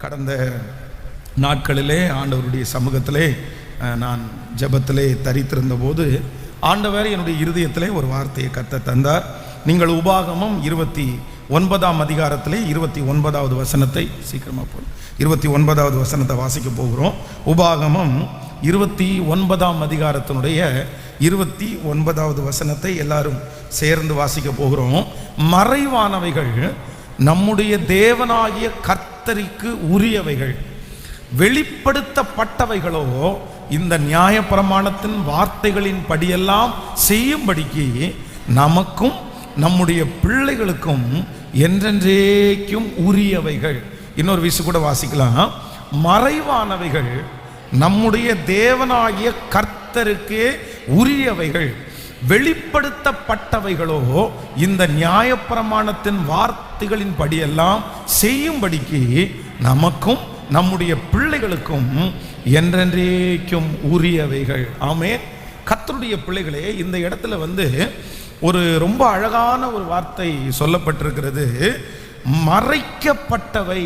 கடந்த நாட்களிலே ஆண்டவருடைய சமூகத்திலே நான் ஜெபத்திலே தரித்திருந்த போது ஆண்டவர் என்னுடைய இருதயத்திலே ஒரு வார்த்தையை கர்த்தர் தந்தார். நீங்கள் உபாகமம் 29ஆம் அதிகாரத்திலே 29வது வசனத்தை சீக்கிரமாக போ 29வது வசனத்தை வாசிக்க போகிறோம். உபாகமம் 29ஆம் அதிகாரத்தினுடைய 29வது வசனத்தை எல்லாரும் சேர்ந்து வாசிக்க போகிறோம். மறைவானவைகள் நம்முடைய தேவனாகிய கர்த்தருக்கு உரியவைகள், வெளிப்படுத்தப்பட்டவைகளோ இந்த நியாயப்பிரமாணத்தின் வார்த்தைகளின் படியெல்லாம் செய்யும்படிக்கு நமக்கும் நம்முடைய பிள்ளைகளுக்கும் என்றென்றைக்கும் உரியவைகள். இன்னொரு விஷயம் கூட வாசிக்கலாம். மறைவானவைகள் நம்முடைய தேவனாகிய கர்த்தருக்கு உரியவைகள், வெளிப்படுத்தப்பட்டவைகளோ இந்த நியாயப்பிரமாணத்தின் வார்த்தைகளின் படியெல்லாம் செய்யும்படிக்கு நமக்கும் நம்முடைய பிள்ளைகளுக்கும் என்றென்றைக்கும் உரியவைகள். ஆமென். கர்த்தருடைய பிள்ளைகளே, இந்த இடத்துல ஒரு ரொம்ப அழகான ஒரு வார்த்தை சொல்லப்பட்டிருக்கிறது. மறைக்கப்பட்டவை,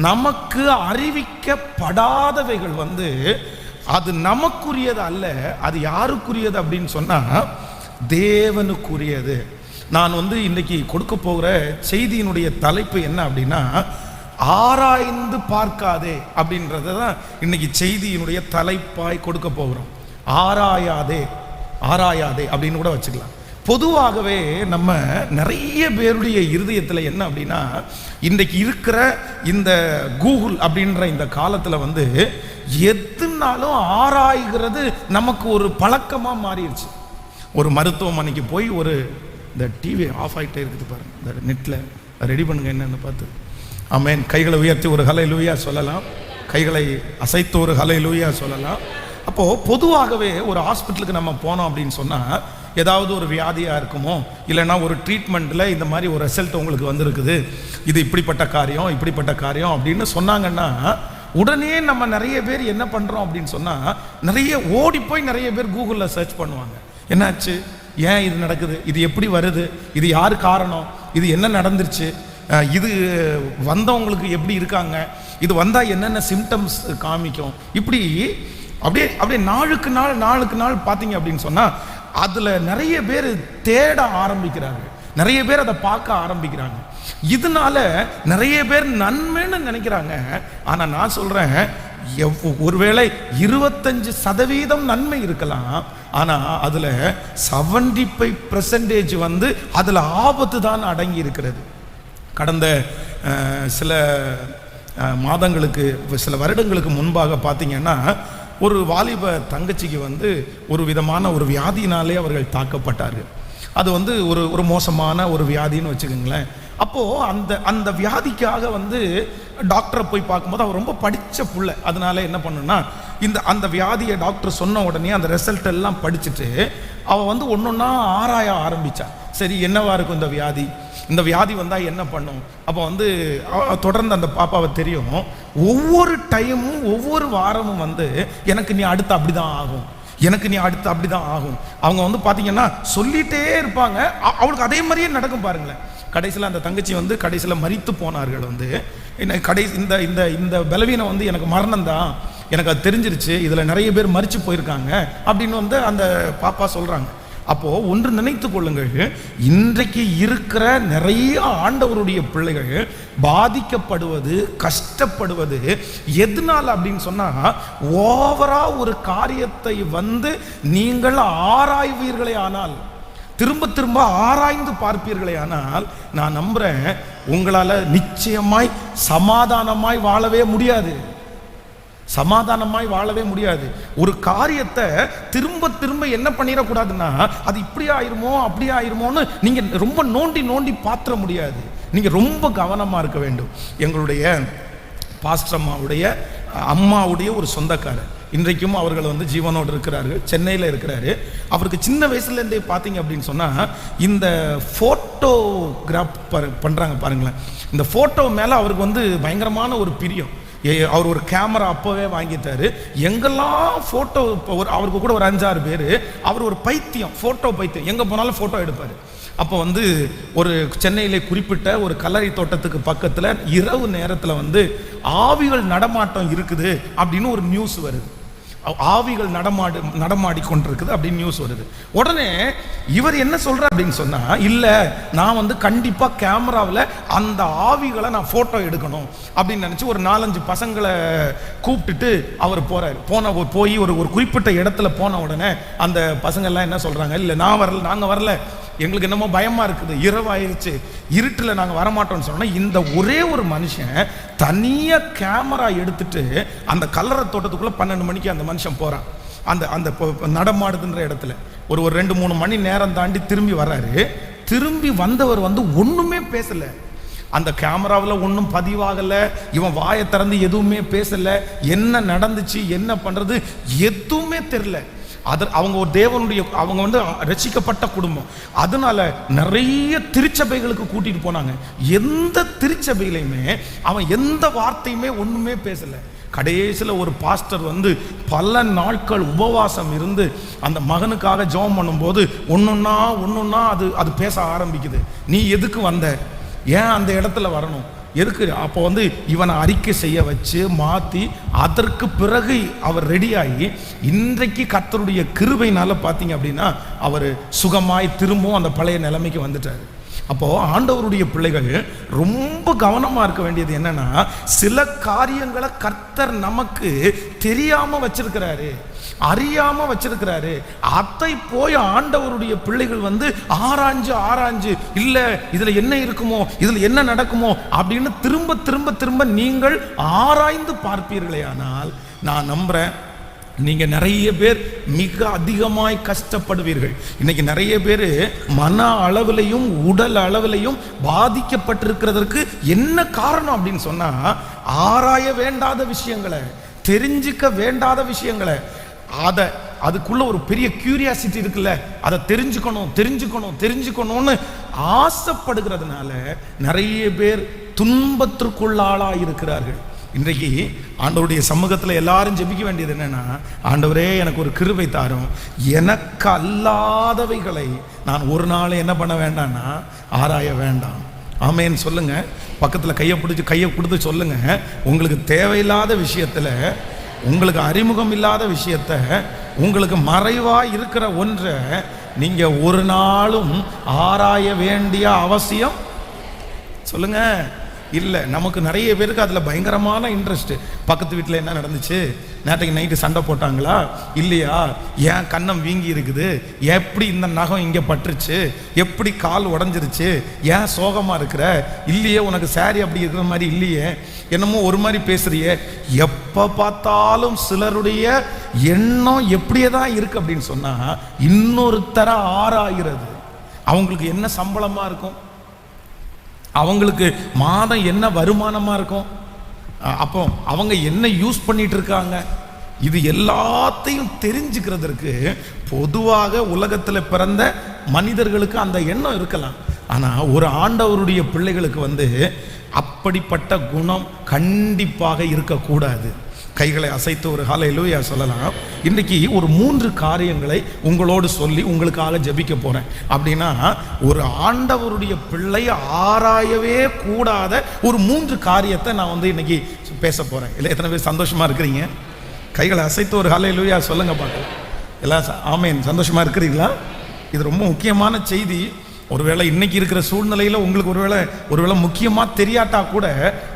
நமக்கு அறிவிக்கப்படாதவைகள் அது நமக்குரியது அல்ல. அது யாருக்குரியது அப்படின்னு சொன்னா தேவனுக்குரியது. நான் இன்னைக்கு கொடுக்க போகிற செய்தியினுடைய தலைப்பு என்ன அப்படின்னா, ஆராய்ந்து பார்க்காதே அப்படின்றத தான் இன்னைக்கு செய்தியினுடைய தலைப்பாய் கொடுக்க போகிறோம். ஆராயாதே, ஆராயாதே அப்படின்னு கூட வச்சுக்கலாம். பொதுவாகவே நம்ம நிறைய பேருடைய இருதயத்தில் என்ன அப்படின்னா, இன்றைக்கு இருக்கிற இந்த கூகுள் அப்படின்ற இந்த காலத்தில் எதுனாலும் ஆராய்கிறது நமக்கு ஒரு பழக்கமாக மாறிடுச்சு. ஒரு மருத்துவமனைக்கு போய் இந்த டிவி ஆஃப் ஆகிட்டே இருக்குது பாருங்க, இந்த நெட்டில் ரெடி பண்ணுங்க என்னன்னு பார்த்து. ஆமென். கைகளை உயர்த்தி ஒரு ஹல்லேலூயா சொல்லலாம், கைகளை அசைத்து ஒரு ஹல்லேலூயா சொல்லலாம். அப்போது பொதுவாகவே ஒரு ஹாஸ்பிட்டலுக்கு நம்ம போனோம் அப்படின்னு சொன்னால், ஏதாவது ஒரு வியாதியாக இருக்குமோ, இல்லைன்னா ஒரு ட்ரீட்மெண்ட்டில் இந்த மாதிரி ஒரு ரிசல்ட் உங்களுக்கு வந்திருக்குது, இது இப்படிப்பட்ட காரியம் இப்படிப்பட்ட காரியம் அப்படின்னு சொன்னாங்கன்னா, உடனே நம்ம நிறைய பேர் என்ன பண்ணுறோம் அப்படின்னு சொன்னால், நிறைய ஓடி போய் நிறைய பேர் கூகுளில் சர்ச் பண்ணுவாங்க. என்னாச்சு, ஏன் இது நடக்குது, இது எப்படி வருது, இது யார் காரணம், இது என்ன நடந்துருச்சு, இது வந்தவங்களுக்கு எப்படி இருக்காங்க, இது வந்தால் என்னென்ன சிம்டம்ஸ் காமிக்கும், இப்படி அப்படியே நாளுக்கு நாள் பார்த்தீங்க அப்படின்னு சொன்னால் அதில் நிறைய பேர் தேட ஆரம்பிக்கிறாங்க, நிறைய பேர் அதை பார்க்க ஆரம்பிக்கிறாங்க. இதனால நிறைய பேர் நன்மைன்னு நினைக்கிறாங்க. ஆனால் நான் சொல்கிறேன், ஒருவேளை 25% நன்மை இருக்கலாம், ஆனால் அதில் 75% அதில் ஆபத்து தான் அடங்கி இருக்கிறது. கடந்த சில மாதங்களுக்கு, சில வருடங்களுக்கு முன்பாக பார்த்தீங்கன்னா, ஒரு வாலிப தங்கச்சிக்கு ஒரு விதமான ஒரு வியாதினாலே அவர்கள் தாக்கப்பட்டார்கள். அது ஒரு மோசமான ஒரு வியாதின்னு வச்சுக்கோங்களேன். அப்போது அந்த வியாதிக்காக டாக்டரை போய் பார்க்கும்போது அவர் ரொம்ப படித்த புள்ள. அதனால என்ன பண்ணுன்னா, அந்த வியாதியை டாக்டர் சொன்ன உடனே அந்த ரிசல்ட் எல்லாம் படிச்சுட்டு அவள் ஒன்றா ஆராய ஆரம்பித்தா. சரி, என்னவா இருக்கும் இந்த வியாதி வந்தால் என்ன பண்ணும். அப்போ தொடர்ந்து அந்த பாப்பாவை தெரியும், ஒவ்வொரு டைமும் ஒவ்வொரு வாரமும் எனக்கு நீ அடுத்து அப்படி தான் ஆகும், எனக்கு நீ அடுத்து அப்படி தான் ஆகும். அவங்க பார்த்தீங்கன்னா சொல்லிகிட்டே இருப்பாங்க, அவளுக்கு அதே மாதிரியே நடக்கும் பாருங்களேன். கடைசியில் அந்த தங்கச்சி கடைசியில் மரித்து போனார்கள். இந்த பலவீனம் எனக்கு மரணம் தான், எனக்கு அது தெரிஞ்சிருச்சு, இதில் நிறைய பேர் மரித்து போயிருக்காங்க அப்படின்னு அந்த பாப்பா சொல்கிறாங்க. அப்போது ஒன்று நினைத்து கொள்ளுங்கள், இன்றைக்கு இருக்கிற நிறைய ஆண்டவருடைய பிள்ளைகள் பாதிக்கப்படுவது, கஷ்டப்படுவது எதனால அப்படின்னு சொன்னால், ஓவரா ஒரு காரியத்தை நீங்கள் ஆராய்வீர்களே ஆனால், திரும்ப திரும்ப ஆராய்ந்து பார்ப்பீர்களே ஆனால், நான் நம்புகிறேன் உங்களால் நிச்சயமாய் சமாதானமாய் வாழவே முடியாது. சமாதானமாய் வாழவே முடியாது. ஒரு காரியத்தை திரும்ப திரும்ப என்ன பண்ணிடக்கூடாதுன்னா, அது இப்படி ஆயிருமோ அப்படி ஆயிருமோன்னு நீங்கள் ரொம்ப நோண்டி பாத்திர முடியாது. நீங்கள் ரொம்ப கவனமாக இருக்க வேண்டும். எங்களுடைய பாஸ்டர் அம்மாவுடைய ஒரு சொந்தக்காரர், இன்றைக்கும் அவர்கள் ஜீவனோடு இருக்கிறார்கள், சென்னையில் இருக்கிறாரு. அவருக்கு சின்ன வயசுலேருந்தே பார்த்தீங்க அப்படின்னு சொன்னால், இந்த ஃபோட்டோகிராஃப் பண்ணுறாங்க பாருங்களேன், இந்த ஃபோட்டோ மேலே அவருக்கு பயங்கரமான ஒரு பிரியம். அவர் ஒரு கேமரா அப்போவே வாங்கிட்டாரு. எங்கெல்லாம் ஃபோட்டோ, அவருக்கு கூட ஒரு 5-6 பேர், அவர் ஒரு பைத்தியம், ஃபோட்டோ பைத்தியம், எங்கே போனாலும் ஃபோட்டோ எடுப்பார். அப்போ வந்து ஒரு சென்னையிலே குறிப்பிட்ட ஒரு கல்லறை தோட்டத்துக்கு பக்கத்தில் இரவு நேரத்தில் வந்து ஆவிகள் நடமாட்டம் இருக்குது அப்படின்னு ஒரு நியூஸ் வருது. ஆவிகள் நடமாடி கொண்டிருக்குது அப்படின்னு நியூஸ் வருது. உடனே இவர் என்ன சொல்ற அப்படின்னு சொன்னா, இல்ல நான் வந்து கண்டிப்பா கேமராவில் அந்த ஆவிகளை நான் போட்டோ எடுக்கணும் அப்படின்னு நினைச்சு ஒரு 4-5 பசங்களை கூப்பிட்டுட்டு அவர் போறாரு. போய் ஒரு குறிப்பிட்ட இடத்துல போன உடனே அந்த பசங்க எல்லாம் என்ன சொல்றாங்க, இல்ல நாங்க வரல, எங்களுக்கு என்னமோ பயமா இருக்குது, இரவாயிருச்சு, இருட்டில் நாங்கள் வரமாட்டோம்னு சொன்னா, இந்த ஒரே ஒரு மனுஷன் தனியா கேமரா எடுத்துட்டு அந்த கல்லறை தோட்டத்துக்குள்ள 12 மணிக்கு அந்த மனுஷன் போறான். அந்த அந்த நடமாடுதுன்ற இடத்துல ஒரு 2-3 மணி நேரம் தாண்டி திரும்பி வர்றாரு. திரும்பி வந்தவர் வந்து ஒண்ணுமே பேசல, அந்த கேமராவில் ஒன்றும் பதிவாகல, இவன் வாயை திறந்து எதுவுமே பேசல, என்ன நடந்துச்சு என்ன பண்றது எதுவுமே தெரியல. அவங்க ஒரு தேவனுடைய, அவங்க வந்து ரட்சிக்கப்பட்ட குடும்பம், அதனால நிறைய திருச்சபைகளுக்கு கூட்டிட்டு போனாங்க. எந்த திருச்சபையிலையுமே அவன் எந்த வார்த்தையுமே ஒண்ணுமே பேசல. கடைசியில் ஒரு பாஸ்டர் வந்து பல நாட்கள் உபவாசம் இருந்து அந்த மகனுக்காக ஜெபம் பண்ணும்போது ஒன்னொன்னா அது பேச ஆரம்பிக்குது. நீ எதுக்கு வந்த, ஏன் அந்த இடத்துல வரணும், எதுக்கு? அப்போ வந்து இவனை அறிக்கை செய்ய வச்சு மாற்றி அதற்கு பிறகு அவர் ரெடியாகி இன்றைக்கு கர்த்தருடைய கிருபையினால பார்த்தீங்க அப்படின்னா அவர் சுகமாய் திரும்பவும் அந்த பழைய நிலைமைக்கு வந்துட்டார். அப்போ ஆண்டவருடைய பிள்ளைகள் ரொம்ப கவனமா இருக்க வேண்டியது என்னன்னா, சில காரியங்களை கர்த்தர் நமக்கு தெரியாம வச்சிருக்கிறாரு, அறியாம வச்சிருக்கிறாரு. அதை போய் ஆண்டவருடைய பிள்ளைகள் வந்து ஆராய்ஞ்சு இல்ல இதுல என்ன இருக்குமோ, இதுல என்ன நடக்குமோ அப்படின்னு திரும்ப திரும்ப திரும்ப நீங்கள் ஆராய்ந்து பார்ப்பீர்களே, ஆனால் நான் நம்புறேன் நீங்க நிறைய பேர் மிக அதிகமாய் கஷ்டப்படுவீர்கள். இன்னைக்கு நிறைய பேர் மன அளவிலையும் உடல் அளவிலையும் பாதிக்கப்பட்டிருக்கிறதற்கு என்ன காரணம் அப்படின்னு சொன்னா, ஆராய வேண்டாத விஷயங்களை, தெரிஞ்சுக்க வேண்டாத விஷயங்களை, அதுக்குள்ள ஒரு பெரிய கியூரியாசிட்டி இருக்குல்ல, அதை தெரிஞ்சுக்கணும்னு ஆசைப்படுகிறதுனால நிறைய பேர் துன்பத்திற்குள்ளாளா இருக்கிறார்கள். இன்றைக்கு ஆண்டவருடைய சமூகத்தில் எல்லாரும் ஜெபிக்க வேண்டியது என்னன்னா, ஆண்டவரே எனக்கு ஒரு கிருபை தாரும், எனக்கு அல்லாதவைகளை நான் ஒரு நாள் என்ன பண்ண வேண்டாம்னா ஆராய வேண்டாம். ஆமேன்னு சொல்லுங்க. பக்கத்தில் கையை கொடுத்து சொல்லுங்க, உங்களுக்கு தேவையில்லாத விஷயத்துல, உங்களுக்கு அறிமுகம் இல்லாத விஷயத்த, உங்களுக்கு மறைவா இருக்கிற ஒன்றை நீங்க ஒரு நாளும் ஆராய வேண்டிய அவசியம் சொல்லுங்க இல்லை. நமக்கு நிறைய பேருக்கு அதில் பயங்கரமான இன்ட்ரெஸ்ட். பக்கத்து வீட்டில் என்ன நடந்துச்சு, நேற்றுக்கு நைட்டு சண்டை போட்டாங்களா இல்லையா, ஏன் கன்னம் வீங்கி இருக்குது, எப்படி இந்த நகம் இங்கே பட்டுருச்சு, எப்படி கால் உடஞ்சிருச்சு, ஏன் சோகமாக இருக்கிற, இல்லையே உனக்கு சாரி அப்படி இருக்கிற மாதிரி இல்லையே, என்னமோ ஒரு மாதிரி பேசுறியே. எப்போ பார்த்தாலும் சிலருடைய எண்ணம் எப்படியே தான் இருக்கு அப்படின்னு சொன்னால், இன்னொருத்தர ஆராய்கிறது. அவங்களுக்கு என்ன சம்பளமாக இருக்கும், அவங்களுக்கு மாதம் என்ன வருமானமாக இருக்கும், அப்போ அவங்க என்ன யூஸ் பண்ணிட்டு இருக்காங்க, இது எல்லாத்தையும் தெரிஞ்சுக்கிறதுக்கு பொதுவாக உலகத்தில் பிறந்த மனிதர்களுக்கு அந்த எண்ணம் இருக்கலாம். ஆனால் ஒரு ஆண்டவருடைய பிள்ளைகளுக்கு வந்து அப்படிப்பட்ட குணம் கண்டிப்பாக இருக்கக்கூடாது. கைகளை அசைத்து ஒரு ஹல்லேலூயா சொல்லலாம். இன்னைக்கு ஒரு 3 காரியங்களை உங்களோடு சொல்லி உங்களுக்காக ஜெபிக்க போறேன். அப்படின்னா ஒரு ஆண்டவருடைய பிள்ளை ஆராயவே கூடாத ஒரு 3 காரியத்தை நான் வந்து இன்னைக்கு பேச போறேன். இல்லை எத்தனை பேர் சந்தோஷமா இருக்கிறீங்க? கைகளை அசைத்து ஒரு ஹல்லேலூயா சொல்லுங்க பார்க்கலாம். எல்லாம் ஆமேன், சந்தோஷமா இருக்கிறீங்களா? இது ரொம்ப முக்கியமான செய்தி. ஒருவேளை இன்னைக்கு இருக்கிற சூழ்நிலையில் உங்களுக்கு ஒருவேளை முக்கியமாக தெரியாட்டா கூட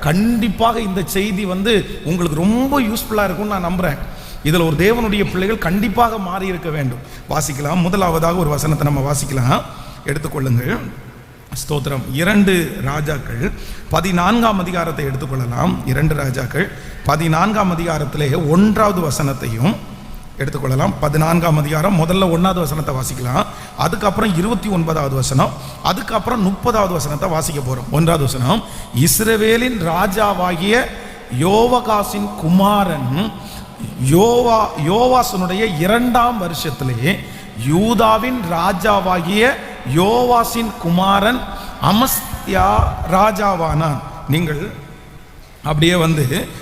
கண்டிப்பாக இந்த செய்தி வந்து உங்களுக்கு ரொம்ப யூஸ்ஃபுல்லாக இருக்கும்னு நான் நம்புகிறேன். இதில் ஒரு தேவனுடைய பிள்ளைகள் கண்டிப்பாக மாறி இருக்க வேண்டும். வாசிக்கலாம். முதலாவதாக ஒரு வசனத்தை நம்ம வாசிக்கலாம். எடுத்துக்கொள்ளுங்கள். ஸ்தோத்திரம். 2 ராஜாக்கள் 14ஆம் அதிகாரத்தை எடுத்துக்கொள்ளலாம். 2 ராஜாக்கள் 14ஆம் அதிகாரத்திலே 1வது வசனத்தையும் எடுத்துக்கொள்ளலாம். 14ஆம் அதிகாரம் முதல்ல 1வது வசனத்தை வாசிக்கலாம். அதுக்கப்புறம் 29வது வசனம், அதுக்கப்புறம் 30வது வசனத்தை வாசிக்க போறோம். 1வது வசனம், இஸ்ரவேலின் ராஜாவாகிய யோவாகாசின் குமாரன் யோவாசனுடைய 2ஆம் வருஷத்திலே யூதாவின் ராஜாவாகிய யோவாசின் குமாரன் அமஸ்தியா ராஜாவானான். நீங்கள் அப்படியே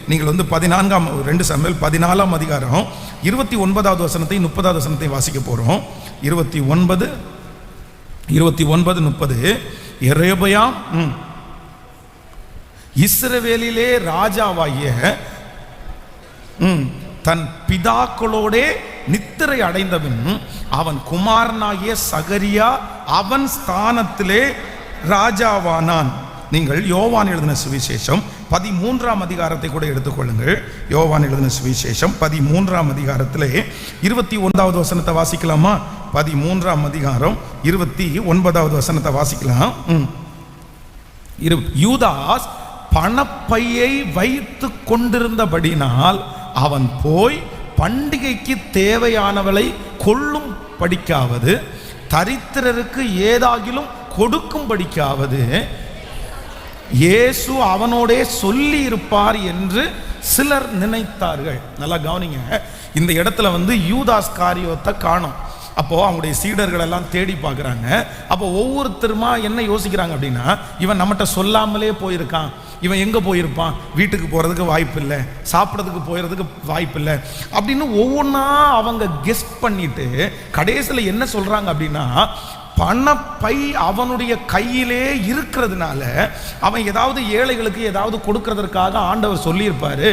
நீங்கள் 14ஆம் 2 சாமுவேல் 14ஆம் அதிகாரம் 29வது வசனத்தை 30வது வசனத்தை வாசிக்க போறோம். 29 29-30 எரேபயாம் இஸ்ரவேலிலே ராஜாவாகிய தன் பிதாக்களோடே நித்திரை அடைந்தவன் அவன் குமாரனாகிய சகரியா அவன் ஸ்தானத்திலே ராஜாவானான். நீங்கள் யோவான் எழுதின சுவிசேஷம் 13ஆம் அதிகாரத்தை கூட எடுத்துக்கொள்ளுங்கள். யோவான் எழுதின சுவிசேஷம் 13ஆம் அதிகாரத்திலே 21வது வசனத்தை வாசிக்கலாமா? 13ஆம் அதிகாரம் 29வது வசனத்தை வாசிக்கலாம். யூதாஸ் பணப்பையை வைத்து கொண்டிருந்தபடினால் அவன் போய் பண்டிகைக்கு தேவையானவளை கொள்ளும் படிக்காவது தரித்திரருக்கு ஏதாகிலும் கொடுக்கும் படிக்காவது இயேசு அவனோடே சொல்லி இருப்பார் என்று சிலர் நினைத்தார்கள். நல்லா கவனிங்க, இந்த இடத்துல யூதாஸ் காரியத்தை காணோம். அப்போ அவங்களுடைய சீடர்கள் எல்லாம் தேடி பார்க்குறாங்க. அப்போ ஒவ்வொருத்தருமா என்ன யோசிக்கிறாங்க அப்படின்னா, இவன் நம்மகிட்ட சொல்லாமலே போயிருக்கான், இவன் எங்கே போயிருப்பான், வீட்டுக்கு போகிறதுக்கு வாய்ப்பு இல்லை, சாப்பிட்றதுக்கு போகிறதுக்கு வாய்ப்பு இல்லை அப்படின்னு ஒவ்வொன்றா அவங்க கெஸ்ட் பண்ணிட்டு கடைசியில் என்ன சொல்கிறாங்க அப்படின்னா, பணப்பை அவனுடைய கையிலே இருக்கிறதுனால அவன் ஏதாவது ஏழைகளுக்கு ஏதாவது கொடுக்கறதற்காக ஆண்டவர் சொல்லியிருப்பாரு,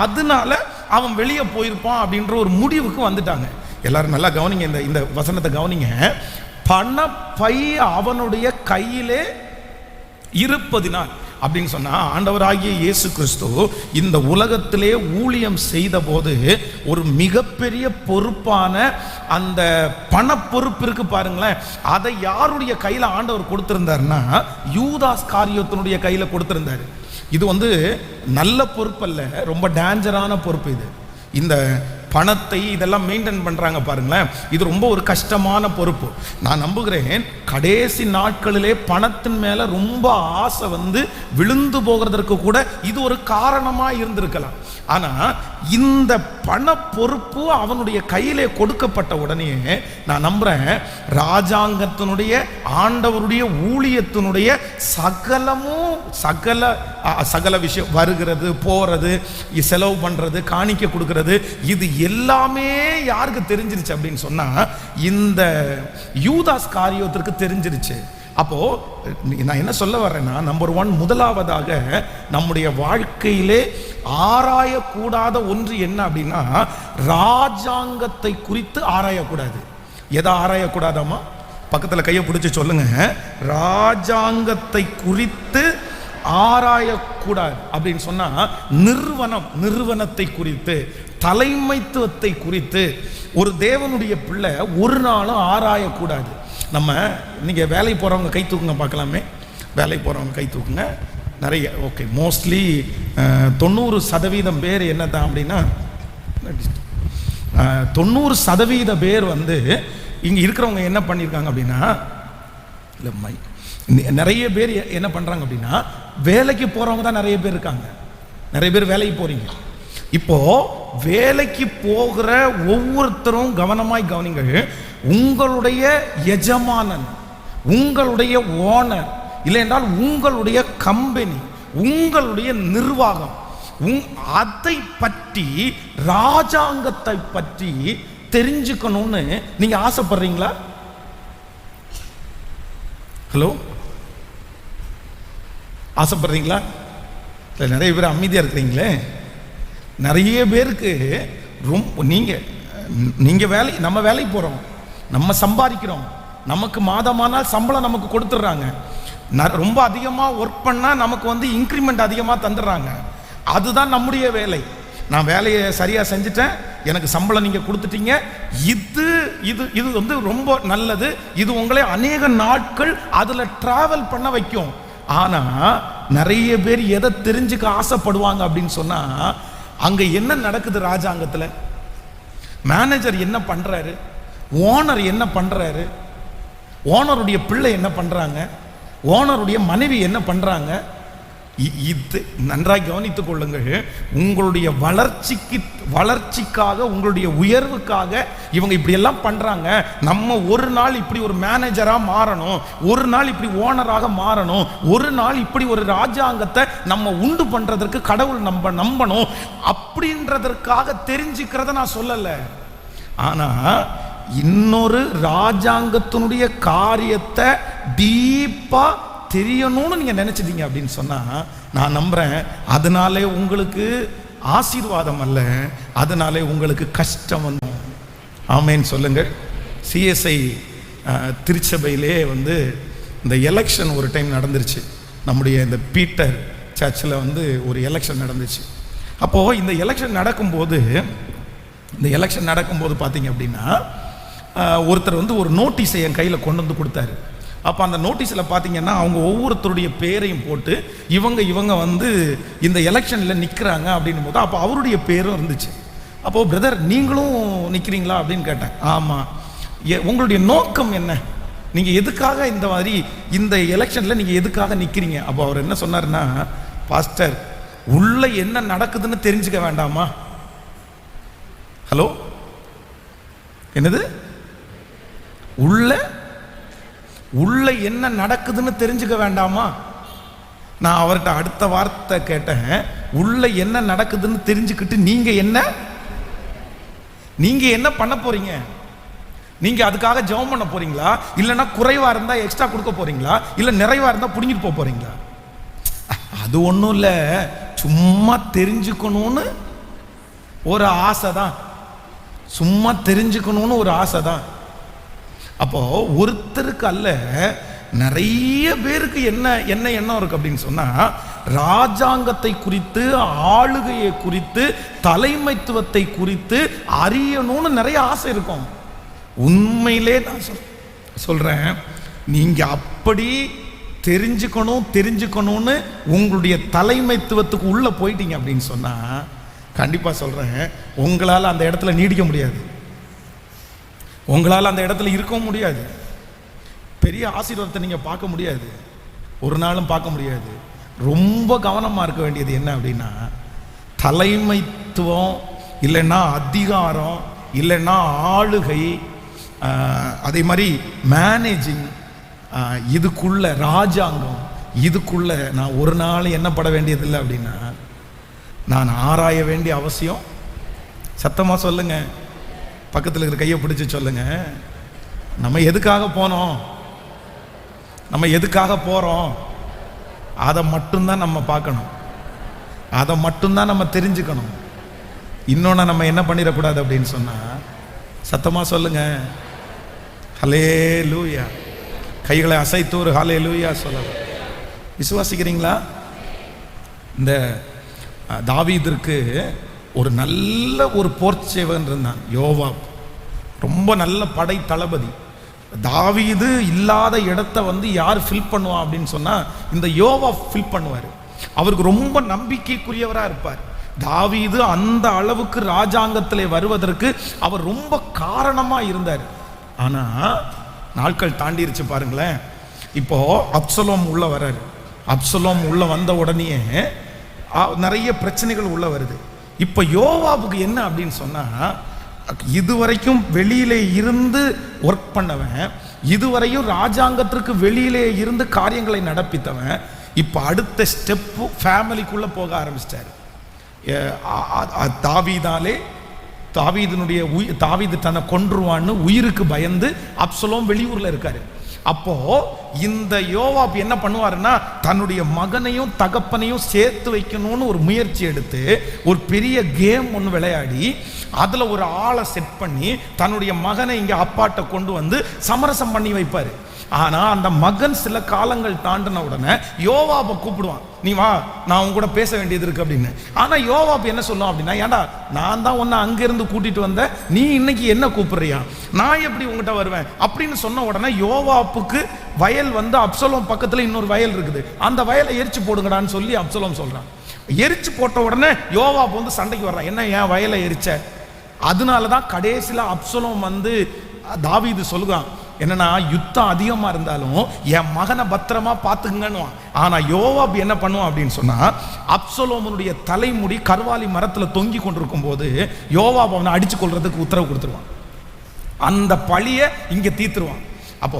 அதனால அவன் வெளியே போயிருப்பான் அப்படின்ற ஒரு முடிவுக்கு வந்துட்டாங்க. எல்லாரும் நல்லா கவனிங்க, இந்த வசனத்தை கவனிங்க. பணப்பை அவனுடைய கையிலே இருப்பதினால் அப்படின்னு சொன்னா, ஆண்டவராகிய இயேசு கிறிஸ்து இந்த உலகத்திலே ஊழியம் செய்த போது ஒரு மிகப்பெரிய பொறுப்பான அந்த பண பொறுப்பு இருக்கு பாருங்களேன், அதை யாருடைய கையில ஆண்டவர் கொடுத்திருந்தாருன்னா யூதாஸ் காரியத்தினுடைய கையில கொடுத்திருந்தாரு. இது நல்ல பொறுப்பு அல்ல, ரொம்ப டேஞ்சரான பொறுப்பு. இந்த பணத்தை இதெல்லாம் மெயின்டைன் பண்றாங்க பாருங்களேன், இது ரொம்ப ஒரு கஷ்டமான பொறுப்பு. நான் நம்புகிறேன் கடைசி நாட்களிலே பணத்தின் மேல ரொம்ப ஆசை விழுந்து போகிறதற்கு கூட இது ஒரு காரணமா இருந்திருக்கலாம். ஆனா இந்த பண பொறுப்பு அவனுடைய கையிலே கொடுக்கப்பட்ட உடனே நான் நம்புறேன் ராஜாங்கத்தினுடைய ஆண்டவருடைய ஊழியத்தினுடைய சகல விஷயம், வருகிறது போறது, செலவு பண்றது, காணிக்க கொடுக்கிறது, இது எல்லாமே யாருக்கு தெரிஞ்சிருச்சு அப்படின்னு சொன்னா இந்த யூதாஸ் காரியத்திற்கு தெரிஞ்சிருச்சு. அப்போ நான் என்ன சொல்ல வர்றேன்னா, நம்பர் 1, முதலாவதாக நம்முடைய வாழ்க்கையிலே ஆராயக்கூடாத ஒன்று என்ன அப்படின்னா, ராஜாங்கத்தை குறித்து ஆராயக்கூடாது. எதை ஆராயக்கூடாதாமா? பக்கத்தில் கையை பிடிச்சி சொல்லுங்க. ராஜாங்கத்தை குறித்து ஆராயக்கூடாது அப்படின்னு சொன்னா, நிறுவனத்தை குறித்து, தலைமைத்துவத்தை குறித்து ஒரு தேவனுடைய பிள்ளை ஒரு நாளும் ஆராயக்கூடாது. நம்ம நீங்கள் வேலை போகிறவங்க கை தூக்குங்க பார்க்கலாமே. வேலை போகிறவங்க கை தூக்குங்க. நிறைய ஓகே, மோஸ்ட்லி 90% பேர் என்ன தான் அப்படின்னா, 90% பேர் இங்கே இருக்கிறவங்க என்ன பண்ணியிருக்காங்க அப்படின்னா, இல்லை நிறைய பேர் என்ன பண்ணுறாங்க அப்படின்னா, வேலைக்கு போகிறவங்க தான் நிறைய பேர் இருக்காங்க. நிறைய பேர் வேலைக்கு போகிறீங்க. இப்போ வேலைக்கு போகிற ஒவ்வொருத்தரும் கவனமாய் கவனிங்கள். உங்களுடைய எஜமானன், உங்களுடைய ஓனர், இல்லை என்றால் உங்களுடைய கம்பெனி, உங்களுடைய நிர்வாகம், அதை பற்றி, ராஜாங்கத்தை பற்றி தெரிஞ்சுக்கணும்னு நீங்க ஆசைப்படுறீங்களா? ஹலோ, ஆசைப்படுறீங்களா? நிறைய பேர் அமைதியா இருக்கிறீங்களே. நிறைய பேருக்கு ரொம்ப நீங்க வேலை, நம்ம வேலைக்கு போறோம், நம்ம சம்பாதிக்கிறோம், நமக்கு மாதமானால் சம்பளம் நமக்கு கொடுத்துட்றாங்க. ரொம்ப அதிகமாக ஒர்க் பண்ணால் நமக்கு இன்க்ரிமெண்ட் அதிகமாக தந்துடுறாங்க. அதுதான் நம்முடைய வேலை. நான் வேலையை சரியாக செஞ்சுட்டேன், எனக்கு சம்பளம் நீங்கள் கொடுத்துட்டீங்க, இது இது இது ரொம்ப நல்லது, இது உங்களை அநேக நாட்கள் அதில் டிராவல் பண்ண வைக்கும். ஆனால் நிறைய பேர் எதை தெரிஞ்சுக்க ஆசைப்படுவாங்க அப்படின்னு சொன்னால், அங்கே என்ன நடக்குது ராஜாங்கத்தில், மேனேஜர் என்ன பண்ணுறாரு, ஓனர் என்ன பண்ணுறாரு, ஓனருடைய பிள்ளை என்ன பண்ணுறாங்க, ஓனருடைய மனைவி என்ன பண்ணுறாங்க, இது நன்றாய் கவனித்துக் கொள்ளுங்கள். உங்களுடைய வளர்ச்சிக்காக, உங்களுடைய உயர்வுக்காக இவங்க இப்படி எல்லாம் பண்றாங்க. நம்ம ஒரு நாள் இப்படி ஒரு மேனேஜரா மாறணும், ஒரு நாள் இப்படி ஓனராக மாறணும், ஒரு நாள் இப்படி ஒரு ராஜாங்கத்தை நம்ம உண்டு பண்றதற்கு கடவுள் நம்பணும் அப்படின்றதற்காக தெரிஞ்சுக்கிறத நான் சொல்லல. ஆனா இன்னொரு ராஜாங்கத்தினுடைய காரியத்தை டீப்பா தெரியணும்னு நீங்க நினைச்சிட்டீங்க அப்படின்னு சொன்னா, நான் நம்புறேன் அதனாலே உங்களுக்கு ஆசீர்வாதம் அல்ல, அதனாலே உங்களுக்கு கஷ்டம் வந்து. ஆமேன்னு சொல்லுங்க. சிஎஸ்ஐ திருச்சபையிலே வந்து இந்த எலெக்ஷன் ஒரு டைம் நடந்துருச்சு. நம்முடைய இந்த பீட்டர் சர்ச்சில் வந்து ஒரு எலெக்ஷன் நடந்துச்சு. அப்போது இந்த எலெக்ஷன் நடக்கும்போது பார்த்தீங்க அப்படின்னா, ஒருத்தர் வந்து ஒரு நோட்டீஸை என் கையில் கொண்டு வந்து கொடுத்தாரு. அப்போ அந்த நோட்டீஸில் பார்த்தீங்கன்னா அவங்க ஒவ்வொருத்தருடைய பேரையும் போட்டு இவங்க வந்து இந்த எலெக்ஷனில் நிற்கிறாங்க அப்படின்னும் போது அப்போ அவருடைய பேரும் இருந்துச்சு. அப்போது பிரதர் நீங்களும் நிற்கிறீங்களா அப்படின்னு கேட்டேன். ஆமாம். உங்களுடைய நோக்கம் என்ன, நீங்கள் எதுக்காக இந்த மாதிரி இந்த எலெக்ஷனில் நீங்கள் எதுக்காக நிற்கிறீங்க? அப்போ அவர் என்ன சொன்னார்னா, பாஸ்டர் உள்ள என்ன நடக்குதுன்னு தெரிஞ்சுக்க வேண்டாமா? ஹலோ, என்னது? உள்ள என்ன நடக்குதுன்னு தெரிஞ்சுக்க வேண்டாமா? நான் அவர்கிட்ட அடுத்த வார்த்தை கேட்டேன், உள்ள என்ன நடக்குதுன்னு தெரிஞ்சுக்கிட்டு நீங்க என்ன பண்ண போறீங்க? நீங்க அதுக்காக ஜெபம் பண்ண போறீங்களா, இல்லைன்னா குறைவா இருந்தா எக்ஸ்ட்ரா கொடுக்க போறீங்களா, இல்ல நிறைவா இருந்தா புடிங்கிட்டு போறீங்களா? அது ஒன்றும் இல்லை, சும்மா தெரிஞ்சுக்கணும்னு ஒரு ஆசை தான். சும்மா தெரிஞ்சுக்கணும்னு ஒரு ஆசை தான். அப்போ ஒருத்தருக்கு அல்ல, நிறைய பேருக்கு என்ன எண்ணம் இருக்கு அப்படின்னு சொன்னா, ராஜாங்கத்தை குறித்து, ஆளுகையை குறித்து, தலைமைத்துவத்தை குறித்து அறியணும்னு நிறைய ஆசை இருக்கும். உண்மையிலே நான் சொல்றேன், நீங்க அப்படி தெரிஞ்சுக்கணும்னு உங்களுடைய தலைமைத்துவத்துக்கு உள்ள போயிட்டீங்க அப்படின்னு சொன்னா, கண்டிப்பா சொல்றேன், உங்களால் அந்த இடத்துல நீடிக்க முடியாது, உங்களால் அந்த இடத்துல இருக்கவும் முடியாது, பெரிய ஆசீர்வாதத்தை நீங்க பார்க்க முடியாது, ஒரு நாளும் பார்க்க முடியாது. ரொம்ப கவனமா இருக்க வேண்டியது என்ன அப்படின்னா, தலைமைத்துவம் இல்லைன்னா அதிகாரம் இல்லைன்னா ஆளுகை, அதே மாதிரி மேனேஜிங், இதுக்குள்ள ராஜாங்கம், இதுக்குள்ள நான் ஒரு நாள் என்னப்பட வேண்டியதில்லை அப்படின்னா, நான் ஆராய வேண்டிய அவசியம். சத்தமா சொல்லுங்க, பக்கத்தில் இருக்கிற கையை பிடிச்சி சொல்லுங்க, நம்ம எதுக்காக போனோம், நம்ம எதுக்காக போறோம், அதை மட்டும்தான் நம்ம பார்க்கணும், அதை மட்டும்தான் நம்ம தெரிஞ்சுக்கணும். இன்னொன்று நம்ம என்ன பண்ணிடக்கூடாது அப்படின்னு சொன்னா, சத்தமா சொல்லுங்க, ஹல்லேலூயா. கைகளை அசைத்து ஒரு ஹல்லேலூயா சொல்லலாம். விசுவாசிக்கிறீங்களா? இந்த தாவீதிற்கு ஒரு நல்ல ஒரு போர்ச்சேவன் இருந்தான், யோவாப். ரொம்ப நல்ல படை தளபதி. தாவீது இல்லாத இடத்த வந்து யார் ஃபில் பண்ணுவா அப்படின்னு சொன்னா, இந்த யோவாப் ஃபில் பண்ணுவார். அவருக்கு ரொம்ப நம்பிக்கைக்குரியவராக இருப்பார். தாவீது அந்த அளவுக்கு ராஜாங்கத்திலே வருவதற்கு அவர் ரொம்ப காரணமா இருந்தார். ஆனா நாட்கள் தாண்டிருச்சு பாருங்களேன். இப்போ அப்சலோம் உள்ள வர்றாரு. அப்சலோம் உள்ள வந்த உடனே நிறைய பிரச்சனைகள் உள்ள வருது. இப்போ யோவாபுக்கு என்ன அப்படின்னு சொன்னா, இதுவரைக்கும் வெளியிலே இருந்து ஒர்க் பண்ணவன், இதுவரையும் ராஜாங்கத்திற்கு வெளியிலே இருந்து காரியங்களை நடப்பித்தவன், இப்போ அடுத்த ஸ்டெப்பு ஃபேமிலிக்குள்ள போக ஆரம்பிச்சிட்டாரு. தாவீது தன்னை கொன்றுவான்னு உயிருக்கு பயந்து அப்சலோம் வெளியூர்ல இருக்காரு. அப்போ இந்த யோவாப் என்ன பண்ணுவாருன்னா, தன்னுடைய மகனையும் தகப்பனையும் சேர்த்து வைக்கணும்னு ஒரு முயற்சி எடுத்து ஒரு பெரிய கேம் ஒன்று விளையாடி அதுல ஒரு ஆளை செட் பண்ணி தன்னுடைய மகனை இங்க அப்பாட்ட கொண்டு வந்து சமரசம் பண்ணி வைப்பாரு. ஆனா அந்த மகன் சில காலங்கள் தாண்டின உடனே யோவாபை கூப்பிடுவான், நீ வா, நான் உன் கூட பேச வேண்டியது இருக்கு அப்படின்னு. ஆனா யோவாப் என்ன சொல்லுவான் அப்படின்னா, ஏண்டா நான் தான் உன்னை அங்கிருந்து கூட்டிட்டு வந்த, நீ இன்னைக்கு என்ன கூப்பிடுறியா, நான் எப்படி உங்ககிட்ட வருவேன் அப்படின்னு சொன்ன உடனே யோவாப்புக்கு வயல் வந்து அப்சலோம் பக்கத்துல இன்னொரு வயல் இருக்குது, அந்த வயலை எரிச்சு போடுங்கடான்னு சொல்லி அப்சலோம் சொல்றான். எரிச்சு போட்ட உடனே யோவாப் வந்து சண்டைக்கு வர்றான், என்ன என் வயலை எரிச்ச? அதனாலதான் கடைசியில அப்சலோம் வந்து தாவீது சொல்லுவான், என்னன்னா யுத்தம் அதிகமா இருந்தாலும் என் மகனை பத்திரமா பாத்துக்கங்கன்னு. ஆனா யோவாப் என்ன பண்ணுவான் அப்படின்னு சொன்னா, அப்சலோமுடைய தலைமுடி கர்வாலி மரத்துல தொங்கி கொண்டிருக்கும் போது யோவாப் அவனை அடிச்சு கொள்றதுக்கு உத்தரவு கொடுத்துருவான், அந்த பழிய இங்க தீத்துருவான். அப்போ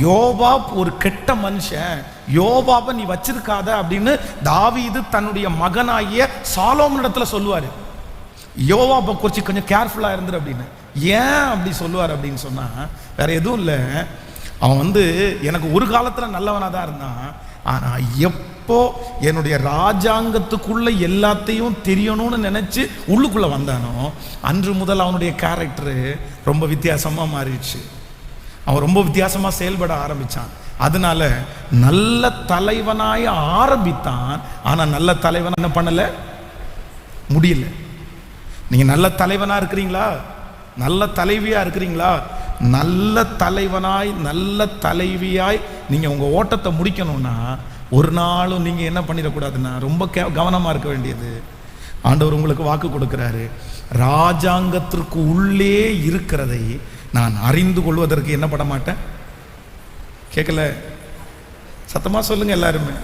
யோவாப் ஒரு கெட்ட மனுஷன், யோவாபை நீ வச்சிருக்காத அப்படின்னு தாவீது தன்னுடைய மகனாகிய சாலோமோனிடத்துல சொல்லுவாரு. யோவாபை குறித்து கொஞ்சம் கேர்ஃபுல்லாக இருந்துரு அப்படின்னு. ஏன் அப்படி சொல்லுவார் அப்படின்னு சொன்னால் வேற எதுவும் இல்லை. அவன் வந்து எனக்கு ஒரு காலத்தில் நல்லவனாக தான் இருந்தான், ஆனால் எப்போ என்னுடைய ராஜாங்கத்துக்குள்ள எல்லாத்தையும் தெரியணும்னு நினச்சி உள்ளுக்குள்ளே வந்தானோ அன்று முதல் அவனுடைய கேரக்டரு ரொம்ப வித்தியாசமாக மாறிடுச்சு. அவன் ரொம்ப வித்தியாசமாக செயல்பட ஆரம்பித்தான். அதனால நல்ல தலைவனாய் ஆரம்பித்தான், ஆனால் நல்ல தலைவன் என்ன பண்ணலை, முடியல. நீங்கள் நல்ல தலைவனாக இருக்கிறீங்களா, நல்ல தலைவியாக இருக்கிறீங்களா? நல்ல தலைவனாய் நல்ல தலைவியாய் நீங்கள் உங்கள் ஓட்டத்தை முடிக்கணும்னா ஒரு நாளும் நீங்கள் என்ன பண்ணிடக்கூடாதுன்னா ரொம்ப கவனமாக இருக்க வேண்டியது. ஆண்டவர் உங்களுக்கு வாக்கு கொடுக்குறாரு, ராஜாங்கத்திற்கு உள்ளே இருக்கிறதை நான் அறிந்து கொள்வதற்கு என்ன பண்ண மாட்டேன். கேட்கல, சத்தமாக சொல்லுங்க எல்லாருமே.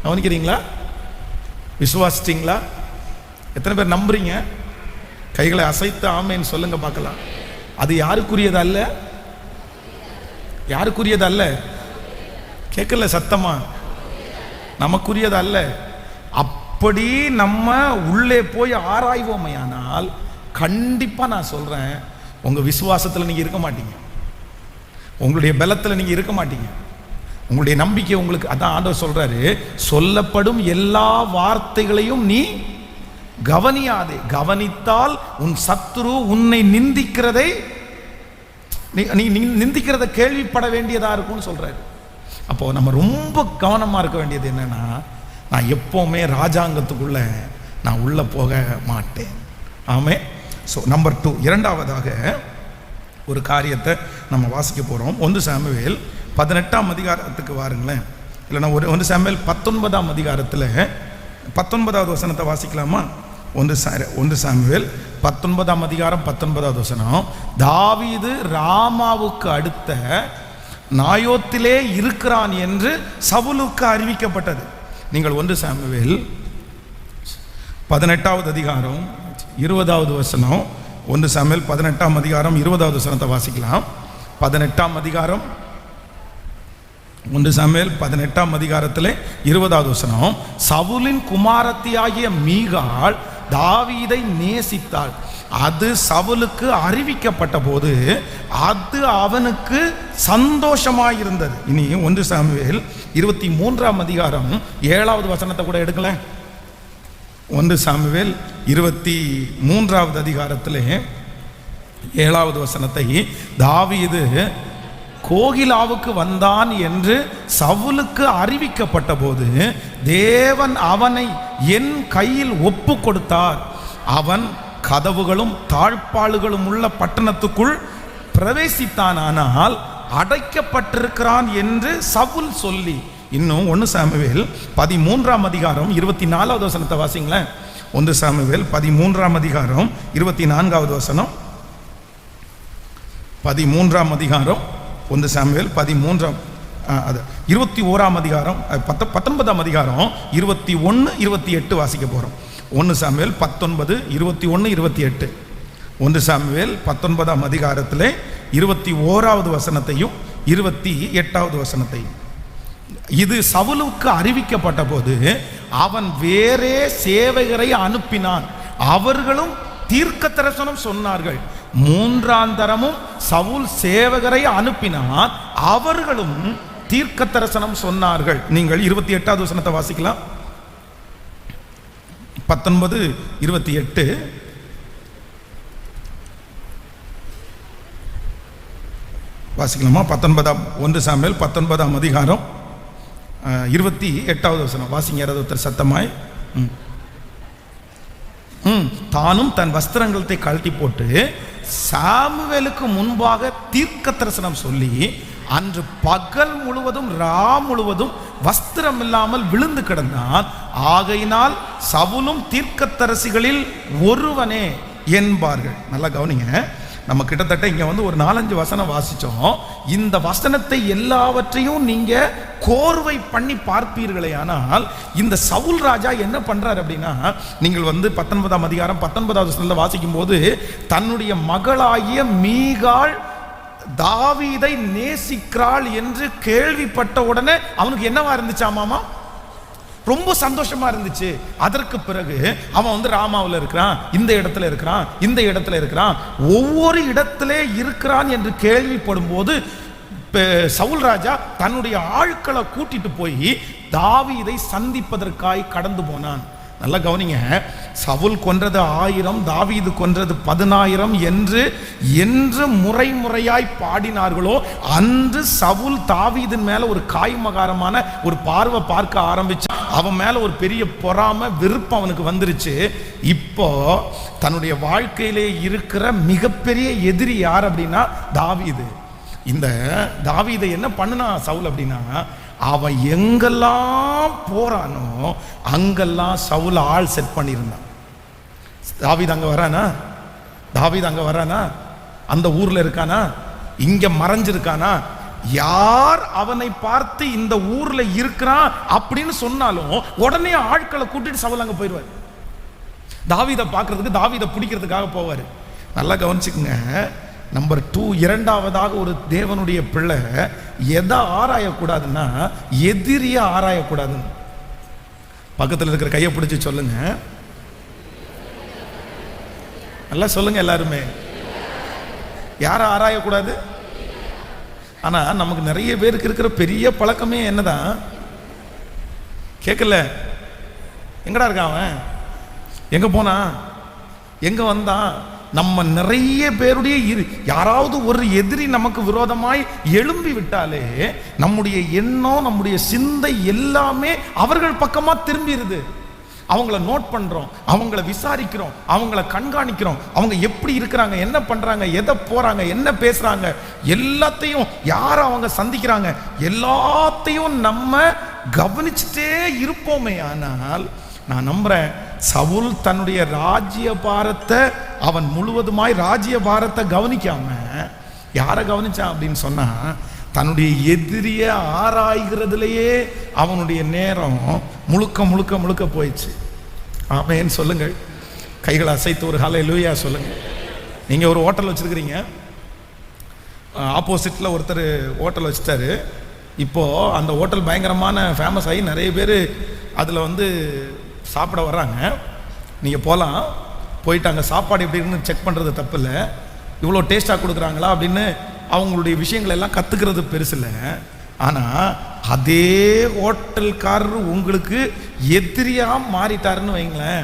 கவனிக்கிறீங்களா? விசுவாசிச்சிங்களா? எத்தனை பேர் நம்புறீங்க? கைகளை அசைத்து ஆமேன்னு சொல்லுங்க பார்க்கலாம். அது யாருக்குரியது அல்ல, யாருக்குரியது அல்ல. கேட்கல சத்தமா, நமக்குரியது அல்ல. அப்படி நம்ம உள்ளே போய் ஆராய்வோமையானால் கண்டிப்பா நான் சொல்றேன், உங்க விசுவாசத்தில் நீங்க இருக்க மாட்டீங்க, உங்களுடைய பலத்தில் நீங்க இருக்க மாட்டீங்க, உங்களுடைய நம்பிக்கை உங்களுக்கு. அதான் ஆண்டவர் சொல்றாரு, சொல்லப்படும் எல்லா வார்த்தைகளையும் நீ கவனியாதே, கவனித்தால் உன் சத்துரு உன்னை நிந்திக்கிறதை நீ நிந்திக்கிறத கேள்விப்பட வேண்டியதா இருக்கும்னு சொல்றாரு. அப்போ நம்ம ரொம்ப கவனமா இருக்க வேண்டியது என்னன்னா, நான் எப்பவுமே ராஜாங்கத்துக்குள்ள நான் உள்ள போக மாட்டேன். ஆமே. ஸோ நம்பர் 2, இரண்டாவதாக ஒரு காரியத்தை நம்ம வாசிக்க போறோம். 1 சாமுவேல் 18ஆம் அதிகாரத்துக்கு வாருங்களேன். இல்லைன்னா 1 சாமுவேல் 19ஆம் அதிகாரத்தில் 19வது வசனத்தை வாசிக்கலாமா? 1 சாமுவேல் 19ஆம் அதிகாரம் 19வது வசனம். தாவீது ராமாவுக்கு அடுத்த நாயோத்திலே இருக்கிறான் என்று சவுலுக்கு அறிவிக்கப்பட்டது. நீங்கள் 1 சாமுவேல் 18வது அதிகாரம் 20வது வசனம், 1 சாமுவேல் 18ஆம் அதிகாரம் 20வது வசனத்தை வாசிக்கலாம். 18ஆம் அதிகாரம் 1 சாமுவேல் 18ஆம் அதிகாரத்தில் 20வது வசனம். சவுலின் குமாரத்தியாகிய மீகாள் தாவீதை நேசித்தாள், அது சவுலுக்கு அறிவிக்கப்பட்ட போது அது அவனுக்கு சந்தோஷமாயிருந்தது. இனி 1 சாமுவேல் 23ஆம் அதிகாரம் 7வது வசனத்தை கூட எடுக்கல. 1 சாமுவேல் 23வது அதிகாரத்திலே 7வது வசனத்தை, தாவீது கோகிலாவுக்கு வந்தான் என்று சவுலுக்கு அறிவிக்கப்பட்ட போது தேவன் அவனை என் கையில் ஒப்பு கொடுத்தார், அவன் கதவுகளும் தாழ்பாளுகளும் உள்ள பட்டணத்துக்குள் பிரவேசித்தான், ஆனால் அடைக்கப்பட்டிருக்கிறான் என்று சவுல் சொல்லி. இன்னும் 1 சாமுவேல் 13ஆம் அதிகாரம் 24வது வசனத்தை வாசிங்களேன். 1 சாமுவேல் 13ஆம் அதிகாரம் 24வது வசனம். 13ஆம் அதிகாரம் 1 சாமுவேல் 21ஆம் அதிகாரம் 19ஆம் அதிகாரம் 21, 28 வாசிக்க போறோம். 1 சாமுவேல் 19, 21, 28. 1 சாமுவேல் 19ஆம் அதிகாரத்தில் 21வது வசனத்தையும் 28வது வசனத்தையும். இது சவுலுக்கு அறிவிக்கப்பட்ட போது அவன் வேறே சேவகரை அனுப்பினான், அவர்களும் தீர்க்க தரிசனம் சொன்னார்கள். 3ஆம் தரமும் சவுல் சேவகரை அனுப்பினார், அவர்களும் தீர்க்க தரிசனம் சொன்னார்கள். நீங்கள் 28வது வசனத்தை வாசிக்கலாம். 19, 28. வாசிக்கலாமா? 1 சாமுவேல் 19ஆம் அதிகாரம் 28வது வசனம் வாசிங்க. யாராவது ஒருத்தர் சத்தமாய். தானும் தன் வஸ்திரங்களை கழட்டி போட்டு சாமுவேலுக்கு முன்பாக தீர்க்க தரிசனம் சொல்லி அன்று பகல் முழுவதும் ரா முழுவதும் வஸ்திரம் இல்லாமல் விழுந்து கிடந்தான். ஆகையினால் சவுலும் தீர்க்கதரிசிகளில் ஒருவனே என்பார்கள். நல்லா கவனிங்க, நம்ம கிட்டத்தட்ட இங்க வந்து ஒரு 4-5 வசனம் வாசிச்சோம். இந்த வசனத்தை எல்லாவற்றையும் நீங்க கோர்வை பண்ணி பார்ப்பீர்களே, ஆனால் இந்த சவுல் ராஜா என்ன பண்றாரு அப்படின்னா, நீங்கள் வந்து 19ஆம் அதிகாரம் 19வது வசனத்துல வாசிக்கும் போது தன்னுடைய மகளாகிய மீகாள் தாவீதை நேசிக்கிறாள் என்று கேள்விப்பட்ட உடனே அவனுக்கு என்னவா இருந்துச்சாமாமா? ரொம்ப சந்தோஷமா இருந்துச்சு. அதற்கு பிறகு அவன் வந்து ராமாவில் இருக்கிறான், இந்த இடத்துல இருக்கிறான், இந்த இடத்துல இருக்கிறான், ஒவ்வொரு இடத்துல இருக்கிறான் என்று கேள்விப்படும் போது சவுல் ராஜா தன்னுடைய ஆட்களை கூட்டிட்டு போய் தாவீதை சந்திப்பதற்காய் கடந்து போனான். நல்லா கவனிங்க, சவுல் கொன்றது 1000, தாவீது கொன்றது 10000 என்று முறையாய் பாடினார்களோ அன்று சவுல் தாவீதின் மேல ஒரு காய்மகாரமான ஒரு பார்வை பார்க்க ஆரம்பிச்சு, அவன் மேல ஒரு பெரிய பொறாமை விருப்பம் அவனுக்கு வந்துருச்சு. இப்போ தன்னுடைய வாழ்க்கையிலே இருக்கிற மிகப்பெரிய எதிரி யார் அப்படின்னா தாவீது. இந்த தாவீதை என்ன பண்ணுனா சவுல் அப்படின்னா, அவன் எங்கெல்லாம் போறானோ அங்கெல்லாம் சவுல் ஆள் செட் பண்ணியிருந்தான். தாவீது அங்க வரானா, தாவீது அங்க வரானா, அந்த ஊர்ல இருக்கானா, இங்க மறைஞ்சிருக்கானா, யார் அவனை பார்த்து இந்த ஊர்ல இருக்கிறான் அப்படின்னு சொன்னாலும் உடனே ஆட்களை கூட்டிட்டு சவுல் அங்க போயிடுவார். தாவீதை பார்க்கறதுக்கு, தாவீதை பிடிக்கிறதுக்காக போவார். நல்லா கவனிச்சுக்குங்க. நம்பர் 2, இரண்டாவதாக ஒரு தேவனுடைய பிள்ளை எதை ஆராயக்கூடாதுன்னா எதிரிய ஆராயக்கூடாதுன்னு. பக்கத்தில் இருக்கிற கையை பிடிச்சி சொல்லுங்க, நல்லா சொல்லுங்க எல்லாருமே, யாரை ஆராயக்கூடாது? ஆனா நமக்கு நிறைய பேருக்கு இருக்கிற பெரிய பழக்கமே என்னதான், கேட்கல எங்கடா இருக்கான், அவன் எங்க போனா, எங்க வந்தான். நம்ம நிறைய பேருடைய யாராவது ஒரு எதிரி நமக்கு விரோதமாய் எழும்பி விட்டாலே நம்முடைய எண்ணம், நம்முடைய சிந்தை எல்லாமே அவர்கள் பக்கமா திரும்பிடுது. அவங்கள நோட் பண்றோம், அவங்கள விசாரிக்கிறோம், அவங்கள கண்காணிக்கிறோம், அவங்க எப்படி இருக்கிறாங்க, என்ன பண்றாங்க, எதை போறாங்க, என்ன பேசுறாங்க, எல்லாத்தையும் யாரை அவங்க சந்திக்கிறாங்க, எல்லாத்தையும் நம்ம கவனிச்சுட்டே இருப்போமே. ஆனால் நான் நம்புறேன் சவுல் தன்னுடைய ராஜ்ய பாரத்தை அவன் முழுவதுமாய் ராஜ்ய பாரத்தை கவனிக்காம யாரை கவனிச்சான் அப்படின்னு சொன்னா, தன்னுடைய எதிரிய ஆராய்கிறதுலேயே அவனுடைய நேரம் முழுக்க முழுக்க முழுக்க போயிடுச்சு. ஆமேன்னு சொல்லுங்கள், கைகளை அசைத்து ஒரு ஹல்லேலூயா சொல்லுங்க. நீங்க ஒரு ஹோட்டல் வச்சிருக்கிறீங்க, ஆப்போசிட்ல ஒருத்தர் ஹோட்டல் வச்சுட்டாரு. இப்போ அந்த ஹோட்டல் பயங்கரமான ஃபேமஸ் ஆகி நிறைய பேர் அதில் வந்து சாப்பிட வர்றாங்க. நீங்கள் போகலாம், போயிட்டு அங்கே சாப்பாடு எப்படி இருக்குன்னு செக் பண்ணுறது தப்பு இல்லை, இவ்வளோ டேஸ்ட்டாக கொடுக்குறாங்களா அப்படின்னு அவங்களுடைய விஷயங்கள் எல்லாம் கற்றுக்கிறது பெருசு இல்லை. ஆனால் அதே ஹோட்டல்காரர் உங்களுக்கு எதிரியாக மாறிட்டாருன்னு வைங்களேன்,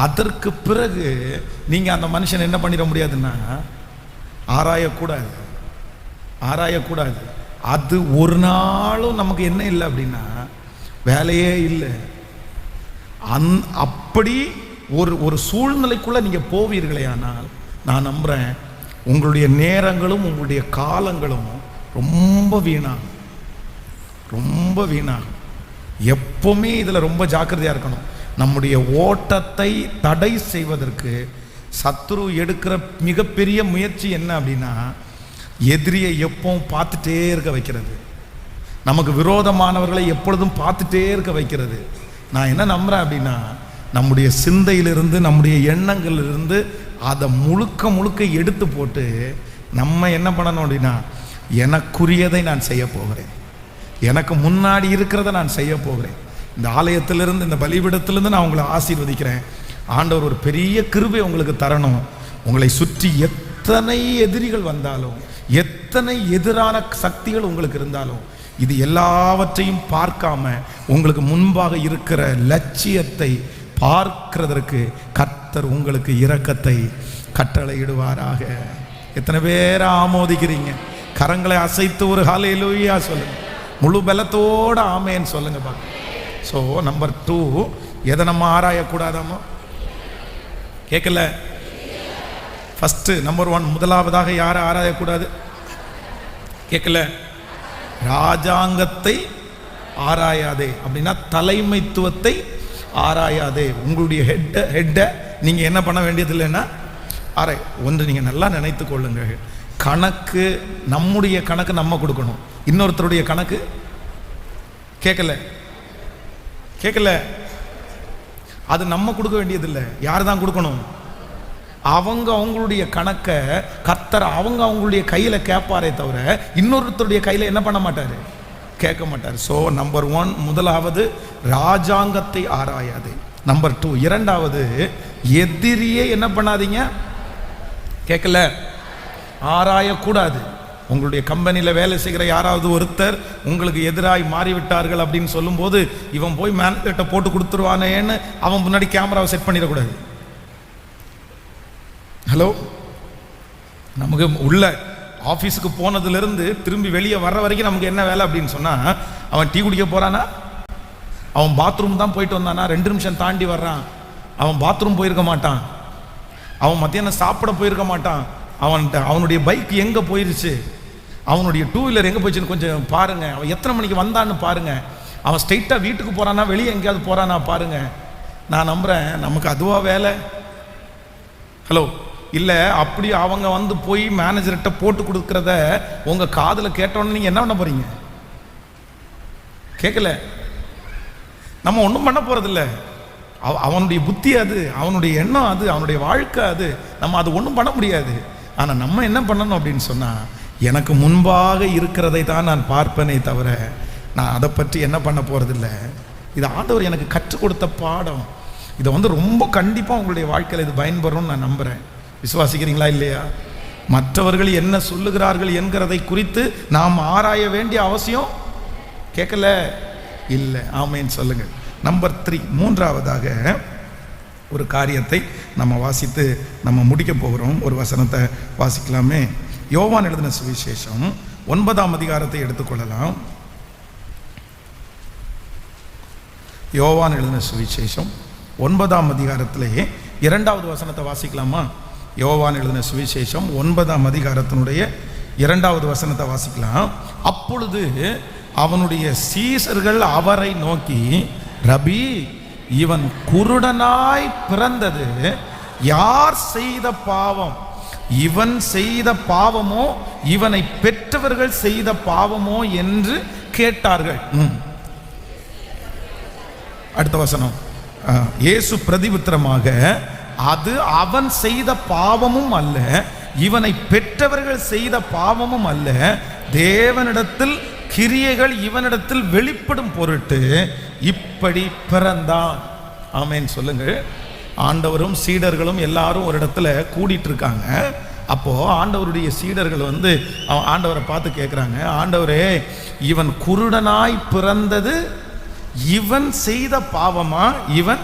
அதற்கு பிறகு நீங்கள் அந்த மனுஷன் என்ன பண்ணிட முடியாதுன்னா ஆராயக்கூடாது, ஆராயக்கூடாது. அது ஒரு நாளும் நமக்கு என்ன இல்லை அப்படின்னா வேலையே இல்லை. அப்படி ஒரு சூழ்நிலைக்குள்ள நீங்க போவீர்களே, ஆனால் நான் நம்புறேன் உங்களுடைய நேரங்களும் உங்களுடைய காலங்களும் ரொம்ப வீணாகும், ரொம்ப வீணாகும். எப்பவுமே இதுல ரொம்ப ஜாக்கிரதையா இருக்கணும். நம்முடைய ஓட்டத்தை தடை செய்வதற்கு சத்துரு எடுக்கிற மிகப்பெரிய முயற்சி என்ன அப்படின்னா எதிரியை எப்பவும் பார்த்துட்டே இருக்க வைக்கிறது, நமக்கு விரோதமானவர்களை எப்பொழுதும் பார்த்துட்டே இருக்க வைக்கிறது. நான் என்ன நம்புறேன் அப்படின்னா நம்முடைய சிந்தையிலிருந்து, நம்முடைய எண்ணங்களிலிருந்து அதை முழுக்க முழுக்க எடுத்து போட்டு நம்ம என்ன பண்ணணும் அப்படின்னா எனக்குரியதை நான் செய்ய போகிறேன், எனக்கு முன்னாடி இருக்கிறத நான் செய்ய போகிறேன். இந்த ஆலயத்திலிருந்து, இந்த பலிபீடத்திலிருந்து நான் உங்களை ஆசீர்வதிக்கிறேன். ஆண்டவர் ஒரு பெரிய கிருபை உங்களுக்கு தரணும். உங்களை சுற்றி எத்தனை எதிரிகள் வந்தாலும், எத்தனை எதிரான சக்திகள் உங்களுக்கு இருந்தாலும், இது எல்லாவற்றையும் பார்க்காம உங்களுக்கு முன்பாக இருக்கிற லட்சியத்தை பார்க்கிறதற்கு கர்த்தர் உங்களுக்கு இரக்கத்தை கட்டளையிடுவாராக. எத்தனை பேரை ஆமோதிக்கிறீங்க? கரங்களை அசைத்து ஒரு ஹல்லேலூயா சொல்லுங்க, முழு பலத்தோட ஆமேன்னு சொல்லுங்க பாருங்க. ஸோ நம்பர் 2, எதை நம்ம ஆராயக்கூடாதாமோ, கேட்கல? ஃபர்ஸ்ட் நம்பர் 1, முதலாவதாக யாரை ஆராயக்கூடாது? கேட்கல? ராஜாங்கத்தை ஆராயாதே அப்படின்னா தலைமைத்துவத்தை ஆராயாதே. உங்களுடைய ஹெட்டை நீங்க என்ன பண்ண வேண்டியது இல்லைன்னா ஒன்று நீங்க நல்லா நினைத்து கொள்ளுங்கள், கணக்கு நம்முடைய கணக்கு நம்ம கொடுக்கணும், இன்னொருத்தருடைய கணக்கு கேட்கல, கேட்கல, அது நம்ம கொடுக்க வேண்டியதில்லை. யார் தான் கொடுக்கணும்? அவங்க அவங்களுடைய கணக்கை கர்த்தர் அவங்களுடைய கையில கேட்பாரே தவிர இன்னொருத்தருடைய கையில என்ன பண்ண மாட்டாரு, கேட்க மாட்டார். ஸோ நம்பர் 1 முதலாவது ராஜாங்கத்தை ஆராயாது. நம்பர் 2 இரண்டாவது எதிரியே என்ன பண்ணாதீங்க, கேட்கல, ஆராயக்கூடாது. உங்களுடைய கம்பெனியில் வேலை செய்கிற யாராவது ஒருத்தர் உங்களுக்கு எதிராய் மாறிவிட்டார்கள் அப்படின்னு சொல்லும்போது இவன் போய் மேனேஜர்கிட்ட போட்டு கொடுத்துருவானேன்னு அவன் முன்னாடி கேமராவை செட் பண்ணிடக்கூடாது. ஹலோ, நமக்கு உள்ள ஆஃபீஸுக்கு போனதுலேருந்து திரும்பி வெளியே வர்ற வரைக்கும் நமக்கு என்ன வேலை அப்படின்னு சொன்னால், அவன் டீ குடிக்க போகிறானா, அவன் பாத்ரூம் தான் போயிட்டு வந்தானா, 2 நிமிஷம் தாண்டி வர்றான், அவன் பாத்ரூம் போயிருக்க மாட்டான், அவன் மத்தியானம் சாப்பிட போயிருக்க மாட்டான், அவனுடைய பைக் எங்கே போயிருச்சு, அவனுடைய 2 வீலர் எங்கே போயிடுச்சுன்னு கொஞ்சம் பாருங்க, அவன் எத்தனை மணிக்கு வந்தான்னு பாருங்க, அவன் ஸ்ட்ரைட்டாக வீட்டுக்கு போகிறானா வெளியே எங்கேயாவது போகிறானா பாருங்க. நான் நம்புகிறேன் நமக்கு அதுவா வேலை? ஹலோ, இல்லை அப்படி அவங்க வந்து போய் மேனேஜர்கிட்ட போட்டு கொடுக்குறத உங்கள் காதில் கேட்டோன்னு நீங்கள் என்ன பண்ண போகிறீங்க? கேட்கல, நம்ம ஒன்றும் பண்ண போகிறதில்ல. அவனுடைய புத்தி அது, அவனுடைய எண்ணம் அது, அவனுடைய வாழ்க்கை அது, நம்ம அது ஒன்றும் பண்ண முடியாது. ஆனால் நம்ம என்ன பண்ணணும் அப்படின்னு சொன்னால், எனக்கு முன்பாக இருக்கிறதை தான் நான் பார்ப்பேனே தவிர நான் அதை பற்றி என்ன பண்ண போகிறதில்ல. இது ஆண்டவர் எனக்கு கற்றுக் கொடுத்த பாடம். இதை வந்து ரொம்ப கண்டிப்பாக உங்களுடைய வாழ்க்கையில் இது பயன்படும்னு நான் நம்புகிறேன். விசுவாசிக்கிறீங்களா இல்லையா? மற்றவர்கள் என்ன சொல்லுகிறார்கள் என்கிறதை குறித்து நாம் ஆராய வேண்டிய அவசியம் கேட்கல இல்லை. ஆமேன்னு சொல்லுங்கள். நம்பர் 3 மூன்றாவதாக ஒரு காரியத்தை நம்ம வாசித்து நம்ம முடிக்க போகிறோம். ஒரு வசனத்தை வாசிக்கலாமே. யோவான் எழுதின சுவிசேஷம் 9ஆம் அதிகாரத்தை எடுத்துக்கொள்ளலாம். யோவான் எழுதின சுவிசேஷம் 9ஆம் அதிகாரத்திலேயே 2வது வசனத்தை வாசிக்கலாமா? யோவான் எழுதின சுவிசேஷம் 9ஆம் அதிகாரத்தினுடைய 2வது வசனத்தை வாசிக்கலாம். அப்பொழுது அவனுடைய சீசர்கள் அவரை நோக்கி, ரபி, இவன் குருடனாய் பிறந்தது யார் செய்த பாவம்? இவன் செய்த பாவமோ இவனை பெற்றவர்கள் செய்த பாவமோ என்று கேட்டார்கள். அடுத்த வசனம். இயேசு பிரதியுத்தரமாக, அது அவன் செய்த பாவமும் அல்ல, இவனை பெற்றவர்கள் செய்த பாவமும் அல்ல, தேவனிடத்தில் கிரியைகள் இவனிடத்தில் வெளிப்படும் பொருட்டு இப்படி பிறந்தான். ஆமேன் சொல்லுங்கள். ஆண்டவரும் சீடர்களும் எல்லாரும் ஒரு இடத்துல கூடிட்டு இருக்காங்க. அப்போ ஆண்டவருடைய சீடர்கள் வந்து ஆண்டவரை பார்த்து கேட்குறாங்க, ஆண்டவரே, இவன் குருடனாய் பிறந்தது இவன் செய்த பாவமா, இவன்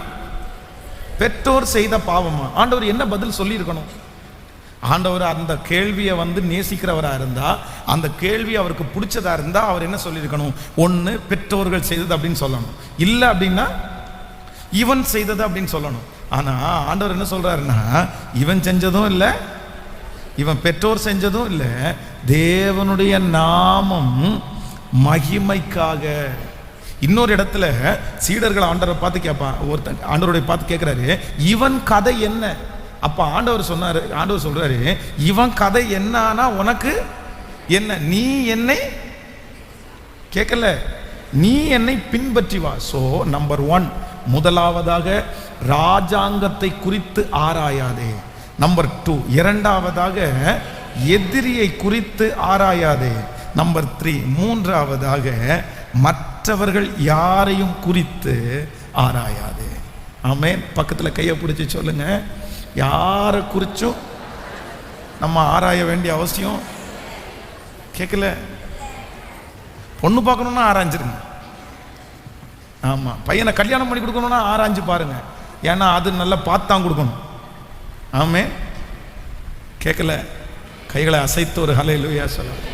பெற்றோர் செய்த பாவமா? ஆண்டவர் என்ன பதில் சொல்லியிருக்கணும்? ஆண்டவர் அந்த கேள்வியை வந்து நேசிக்கிறவராக இருந்தா, அந்த கேள்வி அவருக்கு பிடிச்சதா இருந்தா அவர் என்ன சொல்லியிருக்கணும்? ஒன்று பெற்றோர்கள் செய்தது அப்படின்னு சொல்லணும், இல்லை அப்படின்னா இவன் செய்தது அப்படின்னு சொல்லணும். ஆனால் ஆண்டவர் என்ன சொல்றாருன்னா, இவன் செஞ்சதும் இல்லை, இவன் பெற்றோர் செஞ்சதும் இல்லை, தேவனுடைய நாமம் மகிமைக்காக. இன்னொரு இடத்துல சீடர்கள் ஆண்டவரை பார்த்து கேட்பான், ஒருத்தன் ஆண்டவருடைய பார்த்து கேட்குறாரு, இவன் கதை என்ன? அப்போ ஆண்டவர் சொன்னார், ஆண்டவர் சொல்றாரு, இவன் கதை என்னன்னா உனக்கு என்ன? நீ என்னை கேட்கல, நீ என்னை பின்பற்றி வா. ஸோ நம்பர் 1 முதலாவதாக ராஜாங்கத்தை குறித்து ஆராயாதே. நம்பர் 2 இரண்டாவதாக எதிரியை குறித்து ஆராயாதே. நம்பர் 3 மூன்றாவதாக மற்றவர்கள் யாரையும் குறித்து ஆராயாதே. ஆமென். பக்கத்தில் கையை பிடிச்சி சொல்லுங்க, யாரை குறிச்சும் நம்ம ஆராய வேண்டிய அவசியம் கேட்கல. பொண்ணு பார்க்கணும்னா ஆராய்ஞ்சிருங்க. ஆமாம், பையனை கல்யாணம் பண்ணி கொடுக்கணும்னா ஆராய்ஞ்சு பாருங்க, ஏன்னா அது நல்லா பார்த்தான் கொடுக்கணும். ஆமே, கேட்கல. கைகளை அசைத்து ஒரு ஹல்லேலூயா சொல்லலாம்.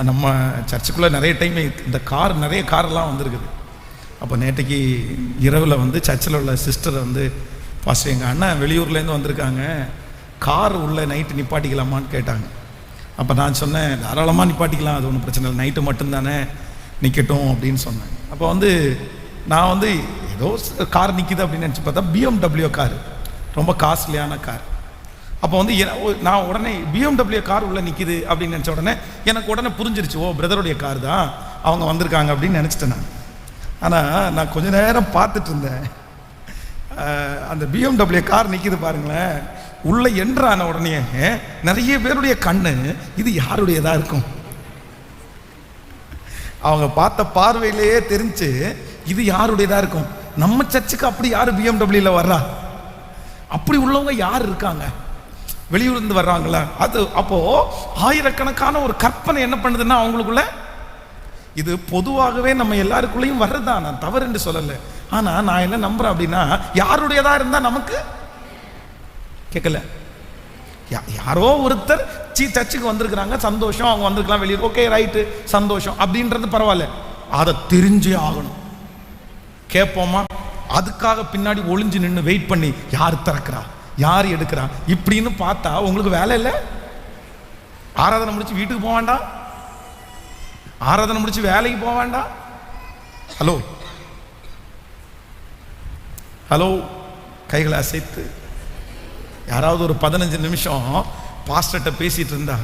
நம்ம சர்ச்சுக்குள்ளே நிறைய டைம் இந்த நிறைய காரெல்லாம் வந்திருக்குது. அப்போ நேற்றைக்கு இரவில் வந்து சர்ச்சில் உள்ள சிஸ்டர் வந்து, பாஸ்டர் எங்கள் அண்ணன் வெளியூர்லேருந்து வந்திருக்காங்க, கார் உள்ள நைட்டு நிப்பாட்டிக்கலாமான்னு கேட்டாங்க. அப்போ நான் சொன்னேன், தாராளமாக நிப்பாட்டிக்கலாம், அது ஒன்றும் பிரச்சனை இல்லை, நைட்டு மட்டும்தானே, நிற்கட்டும் அப்படின்னு சொன்னேன். அப்போ வந்து நான் வந்து ஏதோ கார் நிற்கிது அப்படின்னு நினச்சி பார்த்தா BMW கார், ரொம்ப காஸ்ட்லியான கார். அப்போ வந்து நான் உடனே BMW கார் உள்ளே நிற்கிது அப்படின்னு நினச்ச உடனே எனக்கு உடனே புரிஞ்சிருச்சு, ஓ பிரதருடைய கார் தான், அவங்க வந்திருக்காங்க அப்படின்னு நினச்சிட்டேன் நான். ஆனால் நான் கொஞ்ச நேரம் பார்த்துட்டு இருந்தேன், அந்த BMW கார் நிற்கிது பாருங்களேன், உள்ளே என்றான உடனே நிறைய பேருடைய கண்ணு இது யாருடையதாக இருக்கும். அவங்க பார்த்த பார்வையிலேயே தெரிஞ்சு இது யாருடையதா இருக்கும். நம்ம சர்ச்சுக்கு அப்படி யாரு பிஎம்டபிள்யூல வர்றா? அப்படி உள்ளவங்க யார் இருக்காங்க? வெளியூர்ல இருந்து வர்றாங்களா? அது அப்போ ஆயிரக்கணக்கான ஒரு கற்பனை என்ன பண்ணுதுன்னா அவங்களுக்குள்ள. இது பொதுவாகவே நம்ம எல்லாருக்குள்ளேயும் வர்றதுதான், நான் தவறு என்று சொல்லலை. ஆனா நான் என்ன நம்புறேன் அப்படின்னா, யாருடையதா இருந்தா நமக்கு கேட்கல. யாரோ ஒருத்தர் சர்ச்சுக்கு வந்திருக்கிறாங்க, சந்தோஷம், அவங்க வந்திருக்கலாம் வெளியே, ஓகே ரைட்டு, சந்தோஷம் அப்படின்றது பரவாயில்ல. அதை தெரிஞ்சே ஆகணும். கேட்போமா? அதுக்காக பின்னாடி ஒளிஞ்சு நின்று வெயிட் பண்ணி யார் திறக்கிறா, யார் எடுக்கிறா இப்படின்னு பார்த்தா உங்களுக்கு வேலை இல்லை. ஆராதனை முடிச்சு வீட்டுக்கு போக வேண்டாம், ஆராதனை முடிச்சு வேலைக்கு போக வேண்டாம். ஹலோ ஹலோ, கைகளை அசைத்து யாராவது ஒரு 15 நிமிஷம் பாஸ்டர்கிட்ட பேசிட்டு இருந்தா,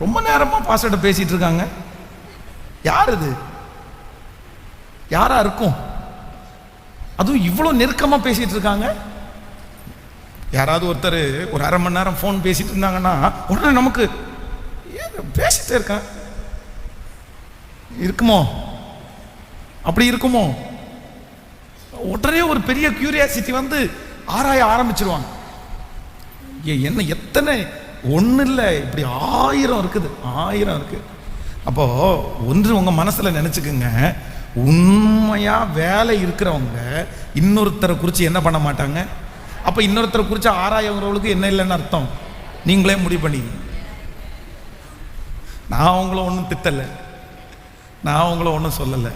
ரொம்ப நேரமா பாஸ்டர்கிட்ட பேசிட்டு இருக்காங்க. யார் இது? யாரா இருக்கும்? அதுவும் இவ்வளவு நெருக்கமா பேசிட்டு இருக்காங்க. யாராவது ஒருத்தர் ஒரு அரை மணி நேரம் போன் பேசிட்டு இருந்தாங்கன்னா உடனே நமக்கு பேசிட்டே இருக்கான் இருக்குமோ, அப்படி இருக்குமோ, உடனே ஒரு பெரிய கியூரியாசிட்டி வந்து ஆராய ஆரம்பிச்சிருவாங்க. என்ன எத்தனை ஒண்ணு இல்லை, இப்படி 1000 இருக்குது, 1000 இருக்கு. அப்போ ஒன்று உங்க மனசுல நினைச்சுக்குங்க, உண்மையா வேலை இருக்கிறவங்க இன்னொருத்தரை குறித்து என்ன பண்ண மாட்டாங்க. அப்ப இன்னொருத்தரை குறித்து ஆராயவங்களுக்கு என்ன இல்லைன்னு அர்த்தம்? நீங்களே முடிவு பண்ணி. நான் உங்களை ஒன்றும் திட்டலை, நான் உங்களை ஒன்றும் சொல்லலை.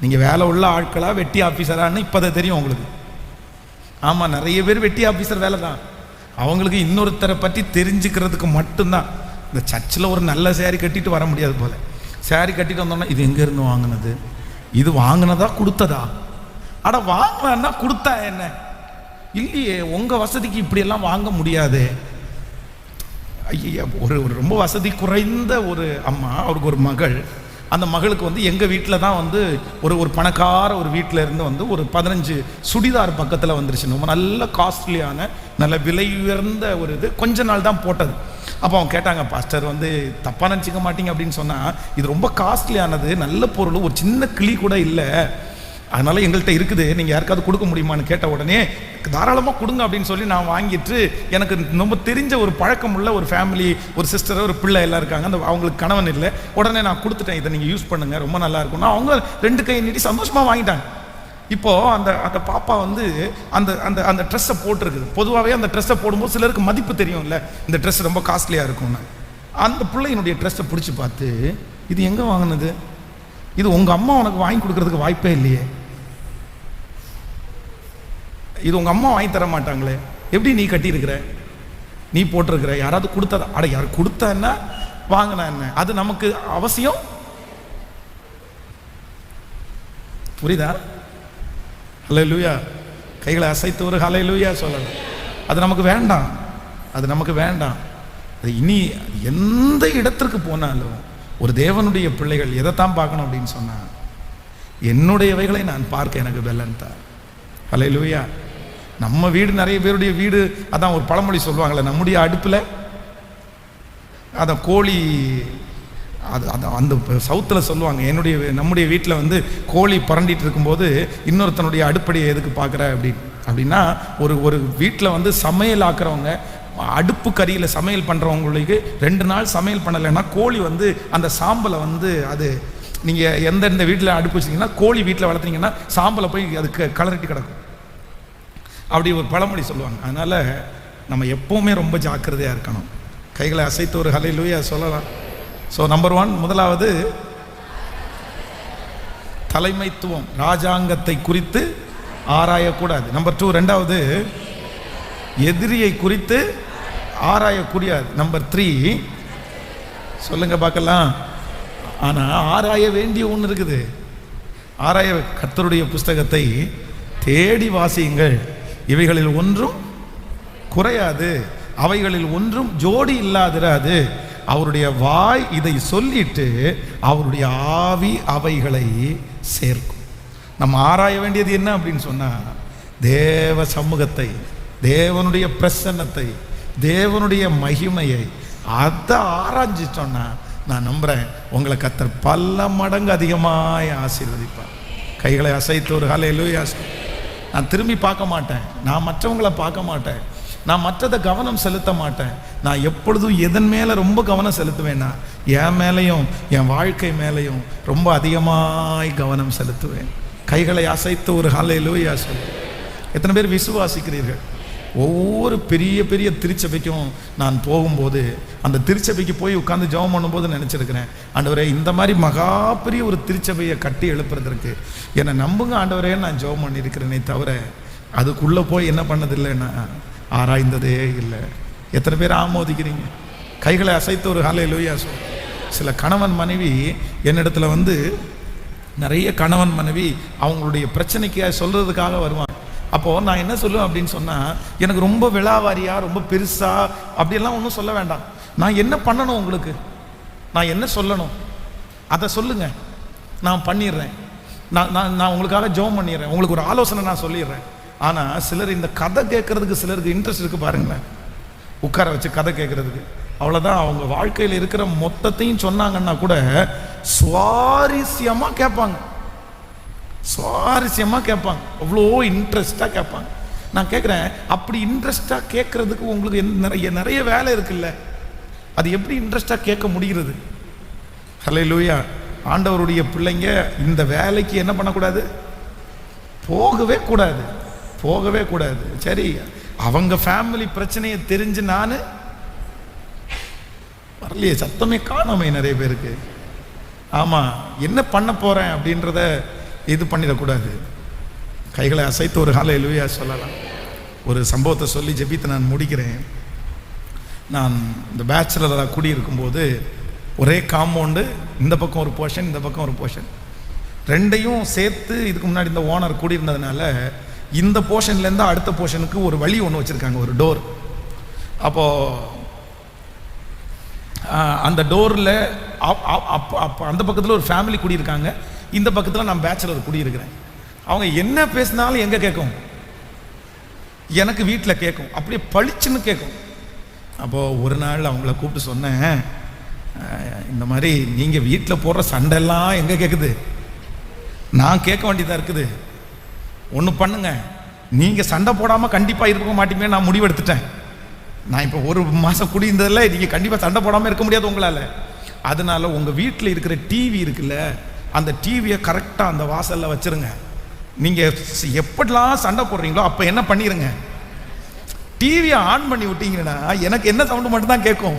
நீங்க வேலை உள்ள ஆட்களா வெட்டி ஆபீசரான்னு இப்போதான் தெரியும் உங்களுக்கு. ஆமா, நிறைய பேர் வெட்டி ஆபீசர் வேலை தான். அவங்களுக்கு இன்னொருத்தரை பற்றி தெரிஞ்சுக்கிறதுக்கு மட்டும்தான். இந்த சர்ச்சில் ஒரு நல்ல சேரீ கட்டிட்டு வர முடியாது போல. சேரீ கட்டிட்டு வந்தோம்னா இது எங்க இருந்து வாங்கினது, இது வாங்கினதா கொடுத்ததா? அட வாங்கினா கொடுத்தா என்ன? இல்லையே, உங்க வசதிக்கு இப்படி எல்லாம் வாங்க முடியாது. ஐயா, ஒரு ரொம்ப வசதி குறைந்த ஒரு அம்மா, அவருக்கு ஒரு மகள். அந்த மகளுக்கு வந்து எங்கள் வீட்டில் தான் வந்து ஒரு பணக்கார ஒரு வீட்டில் இருந்து வந்து ஒரு 15 சுடிதார் பக்கத்தில் வந்துருச்சு. ரொம்ப நல்ல காஸ்ட்லியான நல்ல விலை உயர்ந்த ஒரு இது, கொஞ்ச நாள் தான் போட்டது. அப்போ அவங்க கேட்டாங்க, பாஸ்டர் வந்து தப்பாக நினச்சிக்க மாட்டீங்க அப்படின்னு சொன்னால், இது ரொம்ப காஸ்ட்லியானது, நல்ல பொருள், ஒரு சின்ன கிளி கூட இல்லை, அதனால எங்கள்கிட்ட இருக்குது, நீங்கள் யாருக்காவது கொடுக்க முடியுமான்னு கேட்ட உடனே தாராளமாக கொடுங்க அப்படின்னு சொல்லி நான் வாங்கிட்டு, எனக்கு ரொம்ப தெரிஞ்ச ஒரு பழக்கம் உள்ள ஒரு ஃபேமிலி, ஒரு சிஸ்டர், ஒரு பிள்ளை எல்லாம் இருக்காங்க, அந்த அவங்களுக்கு கணவன் இல்லை. உடனே நான் கொடுத்துட்டேன், இதை நீங்கள் யூஸ் பண்ணுங்கள், ரொம்ப நல்லா இருக்கும்னா அவங்க 2 கை நீட்டி சந்தோஷமாக வாங்கிட்டாங்க. இப்போது அந்த பாப்பா வந்து அந்த அந்த அந்த ட்ரெஸ்ஸை போட்டிருக்குது. பொதுவாகவே அந்த ட்ரெஸ்ஸை போடும்போது சிலருக்கு மதிப்பு தெரியும்ல, இந்த ட்ரெஸ் ரொம்ப காஸ்ட்லியாக இருக்கும்னு. அந்த பிள்ளையினுடைய ட்ரெஸ்ஸை பிடிச்சி பார்த்து, இது எங்கே வாங்கினது, இது உங்கள் அம்மா உனக்கு வாங்கி கொடுக்கறதுக்கு வாய்ப்பே இல்லையே, இது உங்கள் அம்மா வாங்கி தர மாட்டாங்களே, எப்படி நீ கட்டியிருக்கிற, நீ போட்டிருக்கிற, யாராவது கொடுத்தா? அட யார் கொடுத்தா என்ன, வாங்கினா என்ன, அது நமக்கு அவசியம்? புரியுதா? ஹல்லேலூயா. கைகளை அசைத்து ஒரு ஹல்லேலூயா சொல்லலாம். அது நமக்கு வேண்டாம், அது நமக்கு வேண்டாம். அது இனி எந்த இடத்திற்கு போனாலும் ஒரு தேவனுடைய பிள்ளைகள் எதைத்தான் பார்க்கணும் அப்படின்னு சொன்னா, என்னுடையவைகளை நான் பார்க்க எனக்கு பெலன் தான். ஹல்லேலூயா. நம்ம வீடு, நிறைய பேருடைய வீடு, அதான் ஒரு பழமொழி சொல்லுவாங்களே, நம்முடைய அடுப்பில் அதான் கோழி, அது அந்த சவுத்தில் சொல்லுவாங்க, நம்முடைய வீட்டில் வந்து கோழி புரண்டிட்டு இருக்கும்போது இன்னொருத்தனுடைய அடுப்படியை எதுக்கு பார்க்குற அப்படின்னா, ஒரு வீட்டில் வந்து சமையல் ஆக்குறவங்க, அடுப்பு கறியில் சமையல் பண்ணுறவங்களுக்கு 2 நாள் சமையல் பண்ணலைன்னா கோழி வந்து அந்த சாம்பலை வந்து, அது நீங்கள் எந்தெந்த வீட்டில் அடுப்பு வச்சிங்கன்னா, கோழி வீட்டில் வளர்த்தீங்கன்னா சாம்பலை போய் அதுக்கு கலரிட்டு கிடக்கும், அப்படி ஒரு பழமொழி சொல்லுவாங்க. அதனால் நம்ம எப்போவுமே ரொம்ப ஜாக்கிரதையாக இருக்கணும். கைகளை அசைத்து ஒரு ஹல்லேலூயா சொல்லலாம். ஸோ நம்பர் 1, முதலாவது தலைமைத்துவம், ராஜாங்கத்தை குறித்து ஆராயக்கூடாது. நம்பர் 2, ரெண்டாவது எதிரியை குறித்து ஆராயக்கூடாது. நம்பர் 3 சொல்லுங்க பார்க்கலாம். ஆனால் ஆராய வேண்டிய ஒன்று இருக்குது. ஆராய, கர்த்தருடைய புஸ்தகத்தை தேடி வாசியுங்கள், இவைகளில் ஒன்றும் குறையாது, அவைகளில் ஒன்றும் ஜோடி இல்லாதிராது. அவருடைய வாய் இதை சொல்லிட்டு அவருடைய ஆவி அவைகளை சேர்க்கும். நம்ம ஆராய வேண்டியது என்ன அப்படின்னு சொன்னா, தேவ சமூகத்தை, தேவனுடைய பிரசன்னத்தை, தேவனுடைய மகிமையை, அதை ஆராய்ஞ்சிட்டோம்னா நான் நம்புகிறேன் உங்களை கர்த்தர் பல மடங்கு அதிகமாய் ஆசீர்வதிப்பார். கைகளை அசைத்து ஒரு ஹல்லேலூயா. நான் திரும்பி பார்க்க மாட்டேன், நான் மற்றவங்களை பார்க்க மாட்டேன், நான் மற்றதை கவனம் செலுத்த மாட்டேன். நான் எப்பொழுதும் எதன் மேலே ரொம்ப கவனம் செலுத்துவேன்னா என் மேலேயும் என் வாழ்க்கை மேலேயும் ரொம்ப அதிகமாய் கவனம் செலுத்துவேன். கைகளை அசைத்து ஒரு ஹல்லேலூயா சொல்லு. எத்தனை பேர் விசுவாசிக்கிறீர்கள்? ஒவ்வொரு பெரிய பெரிய திருச்சபைக்கும் நான் போகும்போது அந்த திருச்சபைக்கு போய் உட்காந்து ஜெபம் பண்ணும்போது நினச்சிருக்கிறேன், ஆண்டவரே இந்த மாதிரி மகா பெரிய ஒரு திருச்சபையை கட்டி எழுப்புறதற்கு என்னை நம்புங்க ஆண்டவரே, நான் ஜெபம் பண்ணியிருக்கிறேனே தவிர அதுக்குள்ளே போய் என்ன பண்ணதில்லைன்னா ஆராய்ந்ததே இல்லை. எத்தனை பேர் ஆமோதிக்கிறீங்க? கைகளை அசைத்து ஒரு ஹல்லேலூயா சொல். சில கணவன் மனைவி என்னிடத்துல வந்து நிறைய கணவன் மனைவி அவங்களுடைய பிரச்சனைக்கு சொல்கிறதுக்காக வருவாங்க. அப்போது நான் என்ன சொல்லுவேன் அப்படின்னு சொன்னால், எனக்கு ரொம்ப விழாவாரியாக ரொம்ப பெருசாக அப்படியெல்லாம் ஒன்றும் சொல்ல வேண்டாம். நான் என்ன பண்ணணும், உங்களுக்கு நான் என்ன சொல்லணும் அதை சொல்லுங்கள், நான் பண்ணிடுறேன். நான் உங்களுக்காக ஜெபம் பண்ணிடுறேன், உங்களுக்கு ஒரு ஆலோசனை நான் சொல்லிடுறேன். ஆனால் சிலர் இந்த கதை கேட்குறதுக்கு சிலருக்கு இன்ட்ரெஸ்ட் இருக்குது பாருங்களேன், உட்கார வச்சு கதை கேட்குறதுக்கு. அவ்வளோதான், அவங்க வாழ்க்கையில் இருக்கிற மொத்தத்தையும் சொன்னாங்கன்னா கூட சுவாரஸ்யமாக கேட்பாங்க, சுவாரஸ்யமாக கேட்பாங்க, அவ்வளோ இன்ட்ரெஸ்டாக கேட்பாங்க. நான் கேட்குறேன், அப்படி இன்ட்ரெஸ்டாக கேட்குறதுக்கு உங்களுக்கு நிறைய வேலை இருக்குல்ல, அது எப்படி இன்ட்ரெஸ்டாக கேட்க முடிகிறது? ஹல்லேலூயா. ஆண்டவருடைய பிள்ளைங்க இந்த வேலைக்கு என்ன பண்ணக்கூடாது? போகவே கூடாது, போகவே கூடாது. சரி, அவங்க ஃபேமிலி பிரச்சனையை தெரிஞ்சு நான் வரலையே, சத்தமே காணாமே நிறைய பேருக்கு. ஆமாம், என்ன பண்ண போகிறேன் அப்படின்றத இது பண்ணிடக்கூடாது. கைகளை அசைத்து ஒரு ஹல்லேலூயா சொல்லலாம். ஒரு சம்பவத்தை சொல்லி ஜெபித்து நான் முடிக்கிறேன். நான் இந்த பேச்சுலராக குடியிருக்கும்போது ஒரே காம்பவுண்டு, இந்த பக்கம் ஒரு போர்ஷன், இந்த பக்கம் ஒரு போர்ஷன், ரெண்டையும் சேர்த்து இதுக்கு முன்னாடி இந்த ஓனர் கூடியிருந்ததுனால இந்த போர்ஷன்லேருந்து அடுத்த போர்ஷனுக்கு ஒரு வழி ஒன்று வச்சுருக்காங்க, ஒரு டோர். அப்போது அந்த டோரில் அந்த பக்கத்தில் ஒரு ஃபேமிலி குடியிருக்காங்க, இந்த பக்கத்தில் நான் பேச்சுலர் குடியிருக்கிறேன். அவங்க என்ன பேசினாலும் எங்கே கேட்கும்? எனக்கு வீட்டில் கேட்கும், அப்படியே பளிச்சுன்னு கேட்கும். அப்போது ஒரு நாள் அவங்கள கூப்பிட்டு சொன்னேன், இந்த மாதிரி நீங்கள் வீட்டில் போடுற சண்டைலாம் எங்கே கேட்குது? நான் கேட்க வேண்டியதாக இருக்குது. ஒன்று பண்ணுங்க, நீங்கள் சண்டை போடாமல் கண்டிப்பாக இருக்க மாட்டீங்கன்னு நான் முடிவெடுத்துட்டேன். நான் இப்போ ஒரு மாதம் குடியிருந்ததில் நீங்கள் கண்டிப்பாக சண்டை போடாமல் இருக்க முடியாது உங்களால். அதனால உங்கள் வீட்டில் இருக்கிற டிவி இருக்குல்ல, அந்த டிவியை கரெக்டாக அந்த வாசலில் வச்சுருங்க. நீங்கள் எப்படிலாம் சண்டை போடுறீங்களோ அப்போ என்ன பண்ணிடுங்க, டிவியை ஆன் பண்ணி விட்டீங்கன்னா எனக்கு என்ன சவுண்டு மட்டும்தான் கேட்கும்,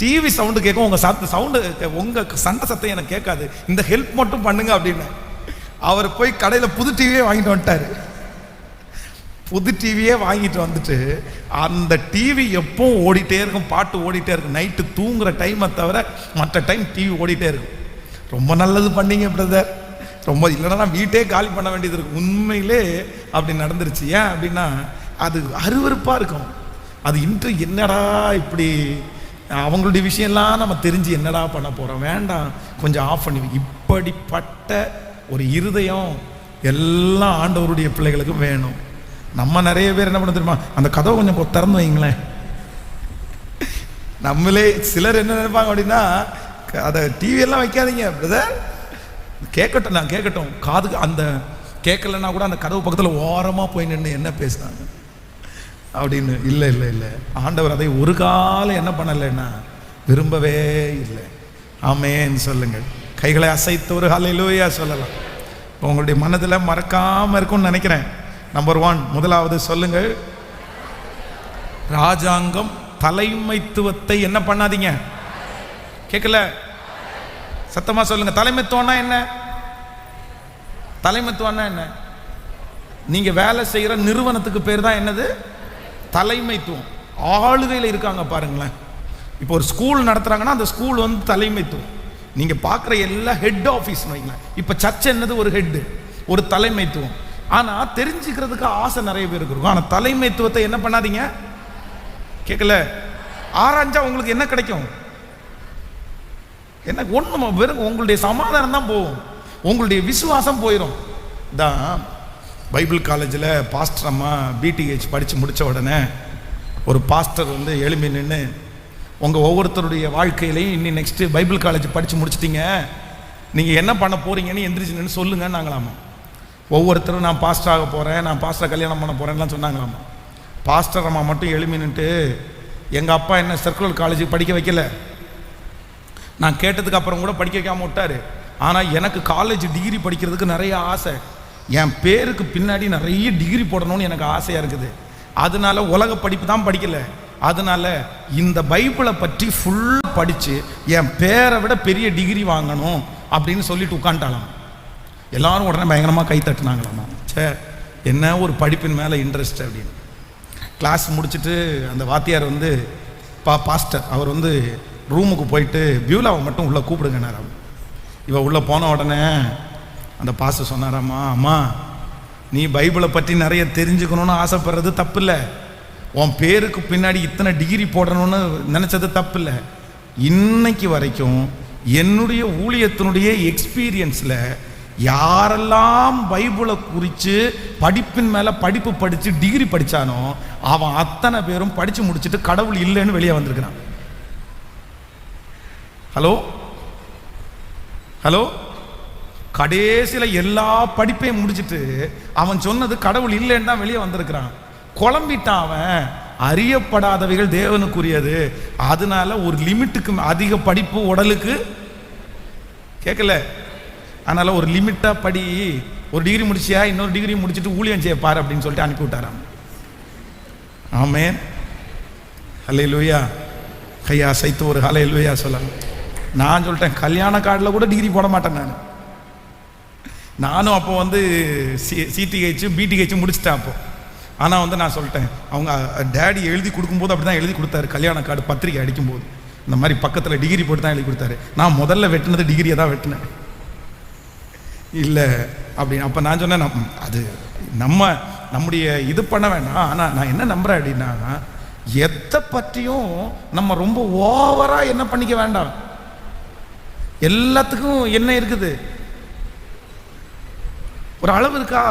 டிவி சவுண்டு கேட்கும், உங்கள் சவுண்டு, உங்கள் சண்டை சத்தம் எனக்கு கேட்காது. இந்த ஹெல்ப் மட்டும் பண்ணுங்க அப்படின்னு. அவர் போய் கடையில் புது டிவியே வாங்கிட்டு வந்துட்டார். புது டிவியே வாங்கிட்டு வந்துட்டு அந்த டிவி எப்பவும் ஓடிட்டே இருக்கும், பாட்டு ஓடிட்டே இருக்கும். நைட்டு தூங்குற டைமை தவிர மற்ற டைம் டிவி ஓடிட்டே இருக்கும். ரொம்ப நல்லது பண்ணீங்க பிரதர், ரொம்ப இல்லைன்னா வீட்டே காலி பண்ண வேண்டியது இருக்கும். உண்மையிலே அப்படி நடந்துருச்சு. ஏன் அப்படின்னா அது அருவருப்பாக இருக்கும். அது இன்று என்னடா இப்படி அவங்களுடைய விஷயம்லாம் நம்ம தெரிஞ்சு என்னடா பண்ண போகிறோம், வேண்டாம், கொஞ்சம் ஆஃப் பண்ணி. இப்படிப்பட்ட ஒரு இருதயம் எல்லா ஆண்டவருடைய பிள்ளைகளுக்கும் வேணும். நம்ம நிறைய பேர் என்ன பண்ண தெரியுமா, அந்த கதவை கொஞ்சம் திறந்து வைங்களேன். நம்மளே சிலர் என்ன நினைப்பாங்க அப்படின்னா, அதை டிவியெல்லாம் வைக்காதீங்க பிரதர், கேட்கட்டும், நான் கேட்கட்டும், காதுக்கு அந்த கேட்கலன்னா கூட அந்த கதவு பக்கத்தில் ஓரமாக போய் நின்று என்ன பேசுனாங்க அப்படின்னு. இல்லை இல்லை இல்லை, ஆண்டவர் அதை ஒரு காலம் என்ன பண்ணலைன்னா விரும்பவே இல்லை. ஆமேன்னு சொல்லுங்கள். கைகளை அசைத்து ஒரு ஹல்லேலூயா சொல்லலாம். உங்களுடைய மனதில் மறக்காமல் இருக்கும்னு நினைக்கிறேன். நம்பர் 1, முதலாவது சொல்லுங்கள், ராஜாங்கம் தலைமைத்துவத்தை என்ன பண்ணாதீங்க. கேட்கல, சத்தமா சொல்லுங்க. தலைமைத்துவம்னா என்ன? தலைமைத்துவம்னா என்ன? நீங்க வேலை செய்யற நிறுவனத்துக்கு பேர் தான் என்னது? தலைமைத்துவம். ஆளுகையில் இருக்காங்க பாருங்களேன். இப்போ ஒரு ஸ்கூல் நடத்துறாங்கன்னா அந்த ஸ்கூல் வந்து தலைமைத்துவம். நீங்க பார்க்குற எல்லா ஹெட் ஆஃபீஸ் வைங்களேன். இப்போ சர்ச் என்னது? ஒரு ஹெட், ஒரு தலைமைத்துவம். ஆனா தெரிஞ்சுக்கிறதுக்கு ஆசை நிறைய பேருக்கு இருக்கும். ஆனா தலைமைத்துவத்தை என்ன பண்ணாதீங்க. கேட்கல, ஆராய்ஞ்சா உங்களுக்கு என்ன கிடைக்கும்? என்ன ஒண்ணுமா? வெறும் உங்களுடைய சமாதானம் தான் போகும், உங்களுடைய விசுவாசம் போயிடும். தான் பைபிள் காலேஜில் பாஸ்டர் அம்மா பிடிஹெச் படித்து முடித்த உடனே ஒரு பாஸ்டர் வந்து எழுப்பி நின்று, உங்கள் ஒவ்வொருத்தருடைய வாழ்க்கையிலையும் இன்னி நெக்ஸ்ட்டு பைபிள் காலேஜ் படித்து முடிச்சிட்டிங்க, நீங்கள் என்ன பண்ண போகிறீங்கன்னு எந்திரிச்சுன்னு சொல்லுங்கன்னு நாங்களாமா. ஒவ்வொருத்தரும் நான் பாஸ்டர் ஆக போகிறேன், நான் பாஸ்டர் கல்யாணம் பண்ண போகிறேன்லாம் சொன்னாங்களாமா. பாஸ்டர் அம்மா மட்டும் எழுமின்னுட்டு எங்கள் அப்பா என்ன சர்க்குலர் காலேஜுக்கு படிக்க வைக்கல, நான் கேட்டதுக்கு அப்புறம் கூட படிக்க வைக்காம விட்டார். ஆனால் எனக்கு காலேஜ் டிகிரி படிக்கிறதுக்கு நிறைய ஆசை, என் பேருக்கு பின்னாடி நிறைய டிகிரி போடணும்னு எனக்கு ஆசையாக இருக்குது. அதனால உலக படிப்பு தான் படிக்கல, அதனால இந்த பைபிளை பற்றி ஃபுல்லாக படித்து என் பேரை விட பெரிய டிகிரி வாங்கணும் அப்படின்னு சொல்லிட்டு உட்காந்துட்டாலாம். எல்லாரும் உடனே பயங்கரமாக கை தட்டுனாங்களாமா. சே, என்ன ஒரு படிப்பின் மேலே இன்ட்ரெஸ்ட் அப்படின்னு. கிளாஸ் முடிச்சுட்டு அந்த வாத்தியார் வந்து பாஸ்டர் அவர் வந்து ரூமுக்கு போயிட்டு பியூலாவை மட்டும் உள்ளே கூப்பிடுங்கன்னாராம். இவள் உள்ளே போன உடனே அந்த பாஸ்டர் சொன்னாராம்மா, அம்மா நீ பைபிளை பற்றி நிறைய தெரிஞ்சுக்கணும்னு ஆசைப்படுறது தப்பு இல்லை, உன் பேருக்கு பின்னாடி இத்தனை டிகிரி போடணும்னு நினச்சது தப்பு இல்லை. இன்னைக்கு வரைக்கும் என்னுடைய ஊழியத்தினுடைய எக்ஸ்பீரியன்ஸில் யாரெல்லாம் பைபிளை குறித்து படிப்பின் மேலே படிப்பு படித்து டிகிரி படித்தானோ அவன் அத்தனை பேரும் படித்து முடிச்சுட்டு கடவுள் இல்லைன்னு வெளியே வந்திருக்கிறான். ஹலோ ஹலோ, கடைசியில் எல்லா படிப்பையும் முடிச்சுட்டு அவன் சொன்னது கடவுள் இல்லைன்னு தான் வெளியே வந்திருக்கிறான். குழம்பிட்டான் அவன். அறியப்படாதவைகள் தேவனுக்குரியது, அதனால ஒரு லிமிட்டுக்கு அதிக படிப்பு உடலுக்கு கேட்கல, அதனால ஒரு லிமிட்டாக படி, ஒரு டிகிரி முடிச்சியா இன்னொரு டிகிரி முடிச்சுட்டு ஊழியம் செய்ய பாரு அப்படின்னு சொல்லிட்டு அனுப்பி விட்டாராம். ஆமென், ஹல்லேலூயா. கையா சைத்து ஒரு ஹல்லேலூயா சொல்லலாம். நான் சொல்லிட்டேன், கல்யாண கார்டில் கூட டிகிரி போட மாட்டேன் நானும் அப்போ வந்து சிடிஹெச் பிடிஹெச் முடிச்சிட்டேன் அப்போ. ஆனால் வந்து நான் சொல்லிட்டேன், அவங்க டேடி எழுதி கொடுக்கும்போது அப்படி தான் எழுதி கொடுத்தாரு. கல்யாண கார்டு பத்திரிக்கை அடிக்கும்போது இந்த மாதிரி பக்கத்தில் டிகிரி போட்டு தான் எழுதி கொடுத்தாரு. நான் முதல்ல வெட்டினது டிகிரியை தான் வெட்டினேன் இல்லை அப்படின்னு. அப்போ நான் சொன்னேன், அது நம்முடைய இது பண்ண வேண்டாம். ஆனால் நான் என்ன நம்புகிறேன் அப்படின்னா, எதை பற்றியும் நம்ம ரொம்ப ஓவராக என்ன பண்ணிக்க வேண்டாம். எல்லாத்துக்கும் என்ன இருக்குது, ஒரு அளவு இருக்கா.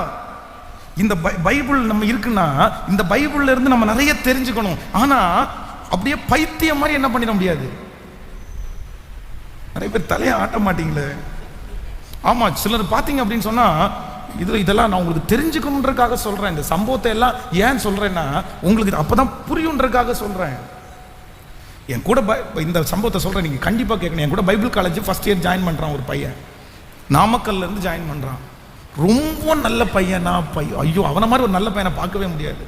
இந்த பைபிள் நம்ம இருக்குன்னா இந்த பைபிள்ல இருந்து நம்ம நிறைய தெரிஞ்சுக்கணும். ஆனா அப்படியே பைத்தியம் மாதிரி என்ன பண்ணிட முடியாது. நிறைய பேர் தலையை ஆட்ட மாட்டீங்களே. ஆமா, சிலர் பார்த்தீங்க அப்படின்னு சொன்னா இதெல்லாம் நான் உங்களுக்கு தெரிஞ்சுக்கணுன்றதுக்காக சொல்றேன். இந்த சம்பவத்தை எல்லாம் ஏன் சொல்றேன்னா உங்களுக்கு அப்பதான் புரியுன்றதுக்காக சொல்றேன். என் கூட இந்த சம்பவத்தை சொல்றேன், நீங்க கண்டிப்பா கேட்கணும். என் கூட Bible college first year join பண்றான் ஒரு பையன், நாமக்கல்ல இருந்து ஜாயின் பண்றான். ரொம்ப நல்ல பையனா ஐயோ, அவனை மாதிரி ஒரு நல்ல பையனை பார்க்கவே முடியாது.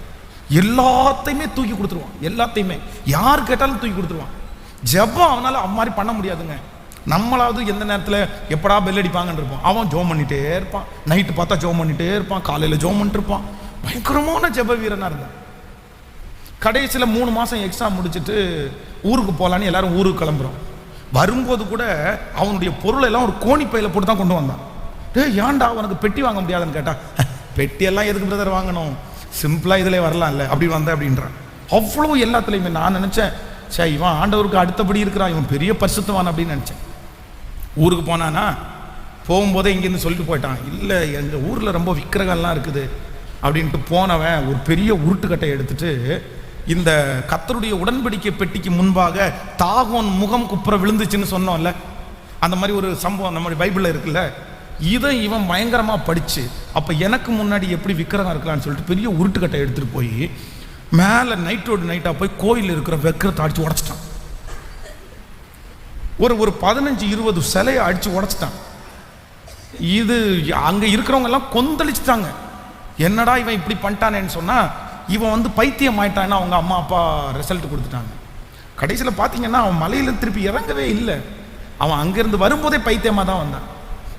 எல்லாத்தையுமே தூக்கி கொடுத்துருவான், எல்லாத்தையுமே யார் கேட்டாலும் தூக்கி கொடுத்துருவான். ஜெபம் அவனால அவன் மாதிரி பண்ண முடியாதுங்க. நம்மளாவது எந்த நேரத்தில் எப்படா பெல் அடிப்பாங்கன்னு இருப்போம். அவன் ஜோம் பண்ணிட்டே இருப்பான், நைட்டு பார்த்தா ஜோம் பண்ணிட்டே இருப்பான், காலையில் ஜோம் பண்ணிட்டு இருப்பான். பயங்கரமான ஜெப வீரனா இருந்தான். கடைசியில் 3 மாதம் எக்ஸாம் முடிச்சுட்டு ஊருக்கு போகலான்னு எல்லாரும் ஊருக்கு கிளம்புறோம். வரும்போது கூட அவனுடைய பொருளை எல்லாம் ஒரு கோணி பையில போட்டு தான் கொண்டு வந்தான். ஏன்டா அவனுக்கு பெட்டி வாங்க முடியாதுன்னு கேட்டா, பெட்டியெல்லாம் எதுக்கு பிரதர் வாங்கணும், சிம்பிளா இதுல வரலாம் இல்லை அப்படி வந்த அப்படின்றான். அவ்வளோ எல்லாத்துலையுமே நான் நினைச்சேன், சே இவன் ஆண்டவருக்கு அடுத்தபடி இருக்கிறான், இவன் பெரிய பரிசுத்தவான் அப்படின்னு நினைச்சேன். ஊருக்கு போனானா போகும்போதே இங்கேருந்து சொல்லிட்டு போயிட்டான், இல்லை எங்கள் ஊரில் ரொம்ப விக்கிரகம்லாம் இருக்குது அப்படின்ட்டு போனவன் ஒரு பெரிய உருட்டுக்கட்டை எடுத்துட்டு இந்த கர்த்தருடைய உடன்படிக்கை பெட்டிக்கு முன்பாக தாகோன் முகம் குப்புற விழுந்துச்சுன்னு சொன்னோம்ல, அந்த மாதிரி ஒரு சம்பவம் நம்ம பைபிளில் இருக்குல்ல. இதை இவன் பயங்கரமாக படித்து அப்போ எனக்கு முன்னாடி எப்படி விக்கிரகம் இருக்கலான்னு சொல்லிட்டு பெரிய உருட்டுக்கட்டை எடுத்துகிட்டு போய் மேலே நைட்டோடு நைட்டாக போய் கோயில் இருக்கிற விக்கிரத்தை அடித்து உடச்சிட்டான். ஒரு 15-20 சிலையை அடித்து உடச்சிட்டான். இது அங்கே இருக்கிறவங்க எல்லாம் கொந்தளிச்சுட்டாங்க, என்னடா இவன் இப்படி பண்ணிட்டானேன்னு சொன்னால் இவன் வந்து பைத்தியம் ஆயிட்டான்னா அவங்க அம்மா அப்பா ரிசல்ட் கொடுத்துட்டாங்க. கடைசியில் பார்த்தீங்கன்னா அவன் மலையில் திருப்பி இறங்கவே இல்லை, அவன் அங்கேருந்து வரும்போதே பைத்தியமாக தான் வந்தான்.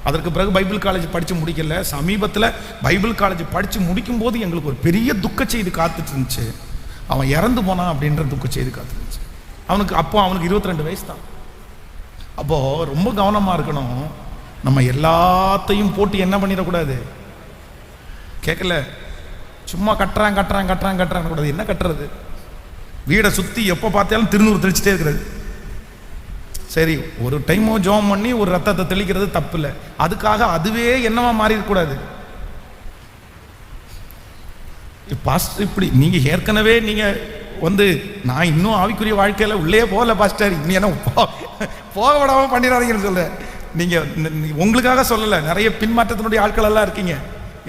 அதற்கு பிறகு பைபிள் காலேஜ் படித்து முடிக்கல. சமீபத்தில் பைபிள் காலேஜ் படித்து முடிக்கும் போது எங்களுக்கு ஒரு பெரிய துக்க செய்தி காத்துட்டு இருந்துச்சு. அவன் இறந்து போனான் அப்படின்ற துக்க செய்தி காத்துட்டு இருந்துச்சு. அவனுக்கு 22 வயசு தான். அப்போது ரொம்ப கவனமாக இருக்கணும். நம்ம எல்லாத்தையும் போட்டு என்ன பண்ணிடக்கூடாது. கேட்கல, சும்மா கட்டுறான் கூடாது. என்ன கட்டுறது, வீடை சுற்றி எப்போ பார்த்தாலும் திருநூறு தெளிச்சுட்டே இருக்கிறது. சரி, ஒரு டைமோ ஜோம் பண்ணி ஒரு ரத்தத்தை தெளிக்கிறது தப்பு இல்லை, அதுக்காக அதுவே என்னவா மாறி இருக்கக்கூடாது. பாஸ்டர் இப்படி நீங்கள் ஏற்கனவே நீங்கள் வந்து நான் இன்னும் ஆவிக்குரிய வாழ்க்கையில் உள்ளே போகல பாஸ்டர், இன்னும் என்ன போக விடாமல் பண்ணிடாதீங்கன்னு சொல்ல. நீங்கள் உங்களுக்காக சொல்லலை, நிறைய பின்மாற்றத்தினுடைய ஆட்கள் எல்லாம் இருக்கீங்க.